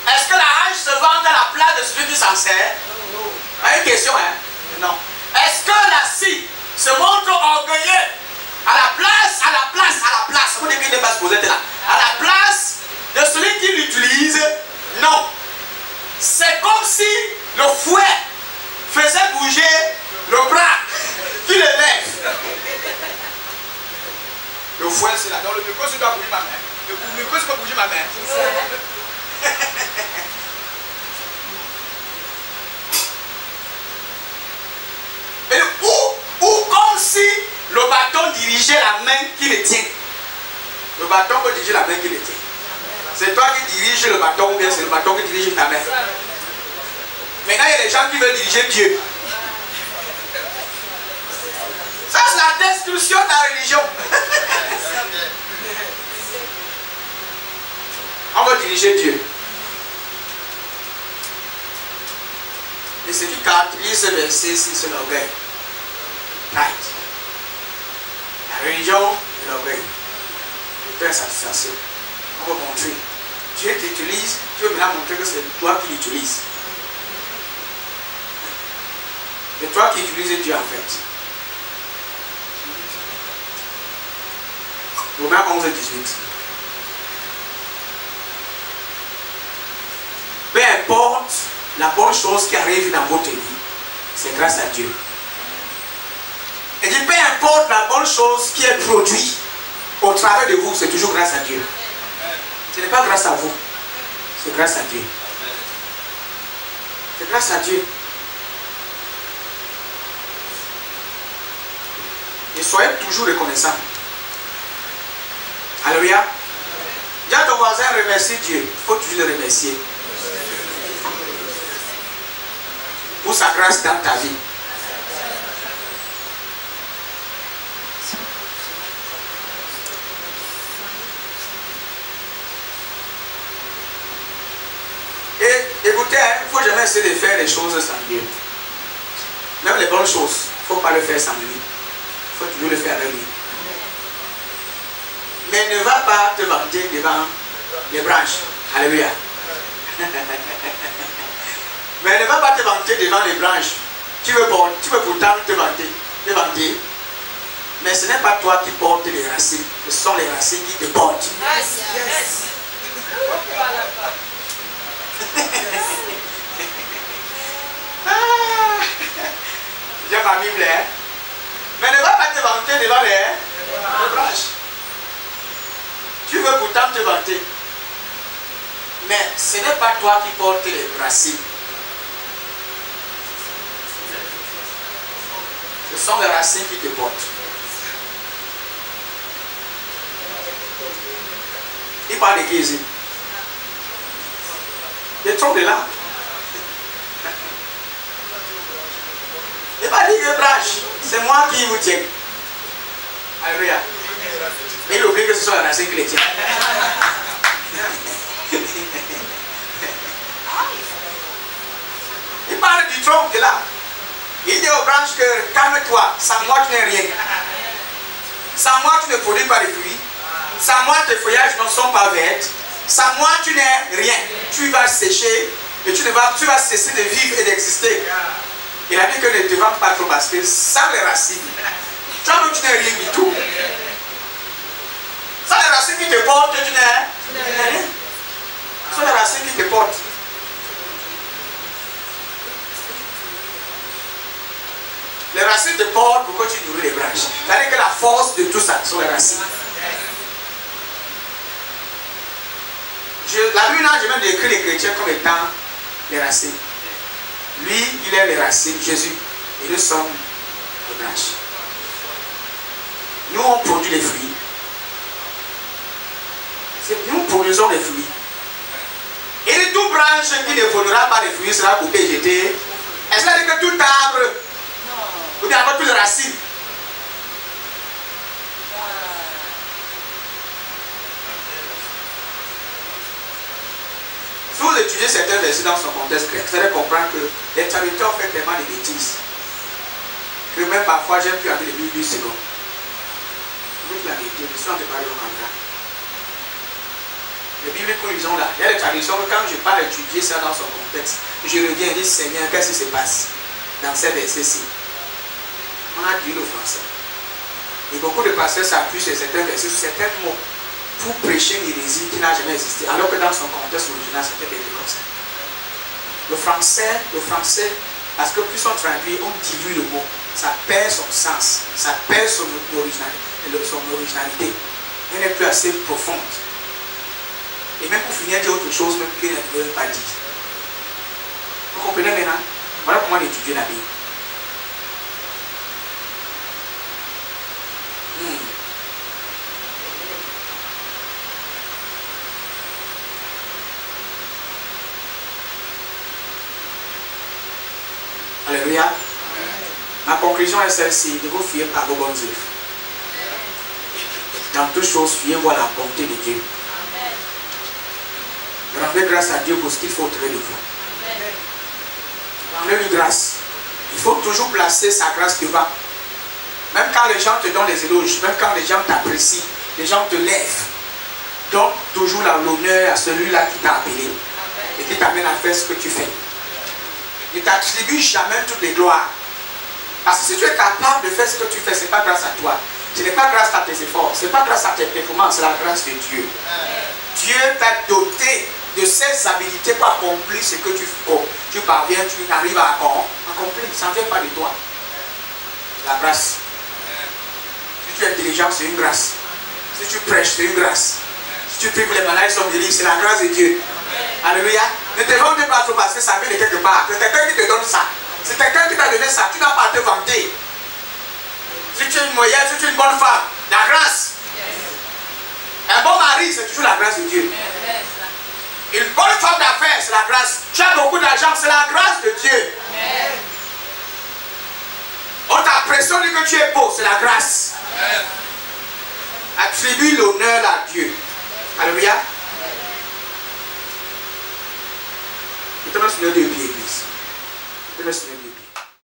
Est-ce que la hache se vend à la place de celui qui s'en sert? Une question, hein? Non. Est-ce que la scie se montre orgueilleux à la place, vous ne pas se poser là, à la place de celui qui l'utilise? Non. C'est comme si le fouet faisait bouger le bras qui le lève. Le fouet, c'est là. Dans le micro, je dois bouger ma main. Le micro, je peux bouger ma main. Et ou comme si le bâton dirigeait la main qui le tient. Le bâton peut diriger la main qui le tient. C'est toi qui diriges le bâton ou bien c'est le bâton qui dirige ta main. Maintenant, il y a des gens qui veulent diriger Dieu. Ça, c'est la destruction de la religion. On veut diriger Dieu. Et ce qui caractérise ce verset, c'est l'orgueil. Right. La religion et l'orgueil. Le satisfaction. On va montrer. Dieu t'utilise, tu veux maintenant montrer que c'est toi qui l'utilises. C'est toi qui utilises Dieu en fait. Romains 11 et 18. Peu importe la bonne chose qui arrive dans votre vie, c'est grâce à Dieu. Et dit, peu importe la bonne chose qui est produite au travers de vous, c'est toujours grâce à Dieu. Ce n'est pas grâce à vous, c'est grâce à Dieu. C'est grâce à Dieu. Et soyez toujours reconnaissants. Alléluia. Dis à ton voisin, remercie Dieu. Il faut toujours le remercier pour sa grâce dans ta vie. Et écoutez, il ne faut jamais essayer de faire les choses sans Dieu. Même les bonnes choses, il ne faut pas le faire sans lui. Il faut toujours le faire avec lui. Mais ne va pas te vanter devant les branches. Alléluia. Mais ne va pas te vanter devant les branches. Tu veux pourtant te vanter. Mais ce n'est pas toi qui portes les racines. Ce sont les racines qui te portent. Yes. J'ai ma Bible, hein? Mais ne va pas te vanter devant les branches. Tu veux pourtant te vanter. Mais ce n'est pas toi qui portes les racines. Ce sont les racines qui te portent. Il parle d'église. Il trompe de là. Il va dire que branche, c'est moi qui vous tiens. Alléluia. Et il oublie que ce sont les racines qui les tiennent. Il parle du tronc de là. Il dit aux branches que calme-toi, sans moi tu n'es rien. Sans moi tu ne produis pas de fruits. Sans moi tes feuillages ne sont pas verts. Sans moi tu n'es rien. Tu vas sécher et tu vas cesser de vivre et d'exister. Il a dit que ne te vends pas trop parce que sans les racines, toi-même tu n'es rien du tout. Sans les racines qui te portent, tu n'es rien. Ce sont les racines qui te portent. Les racines te portent pour que tu nourris les branches. C'est-à-dire que la force de tout ça sont les racines. La Bible n'a jamais décrit les chrétiens comme étant les racines. Lui, il est les racines, Jésus. Et nous sommes les branches. Nous, on produit les fruits. Nous produisons les fruits. Et toute branche qui ne produira pas de fruits sera coupée et jetée. Est-ce que que tout arbre, ou bien avoir toutes les racines, étudier certains versets dans son contexte grec, fallait comprendre que les traducteurs font tellement de bêtises que même parfois j'aime plus avec les Bibles du second. Vous la vérité, je suis en train de parler au caméra. Les Bibles que nous lisons là, il y a les traductions que quand je pars étudier ça dans son contexte, je reviens et dis Seigneur, qu'est-ce qui se passe dans ces versets-ci? On a dit le français. Et beaucoup de pasteurs s'appuient sur certains versets, sur certains mots, pour prêcher une hérésie qui n'a jamais existé, alors que dans son contexte original, c'était bien comme ça. Le français, parce que plus on traduit, on dilue le mot, ça perd son sens, ça perd son originalité. Elle n'est plus assez profonde. Et même pour finir, dire autre chose, même qu'il ne veut pas dire. Vous comprenez maintenant? Voilà comment on étudie la Bible. Alléluia. Ma conclusion est celle-ci, de vous fier par vos bonnes œuvres. Dans toutes choses, fiez-vous à la bonté de Dieu. Rendez grâce à Dieu pour ce qu'il faut auprès de vous. Rendez-lui grâce. Il faut toujours placer sa grâce devant. Même quand les gens te donnent des éloges, même quand les gens t'apprécient, les gens te lèvent, donne toujours l'honneur à celui-là qui t'a appelé et qui t'amène à faire ce que tu fais. Ne t'attribue jamais toutes les gloires. Parce que si tu es capable de faire ce que tu fais, ce n'est pas grâce à toi. Ce n'est pas grâce à tes efforts. Ce n'est pas grâce à tes performances. C'est la grâce de Dieu. Dieu t'a doté de ces habilités pour accomplir ce que tu parviens, tu arrives à accomplir. Ça ne vient pas de toi. La grâce. Si tu es intelligent, c'est une grâce. Si tu prêches, c'est une grâce. Si tu pries pour les malades, ils sont guéris, c'est la grâce de Dieu. Alléluia. Ne te vante pas trop parce que ça vient de quelque part. C'est quelqu'un qui te donne ça. C'est quelqu'un qui t'a donné ça. Tu n'as pas à te vanter. Si tu es une moyenne, si tu es une bonne femme, la grâce. Un bon mari, c'est toujours la grâce de Dieu. Une bonne femme d'affaires, c'est la grâce. Tu as beaucoup d'argent, c'est la grâce de Dieu. On t'impressionne que tu es beau, c'est la grâce. Attribue l'honneur à Dieu. Alléluia. Mettons-nous sur nos deux pieds, Église. Mettons-nous sur nos deux pieds.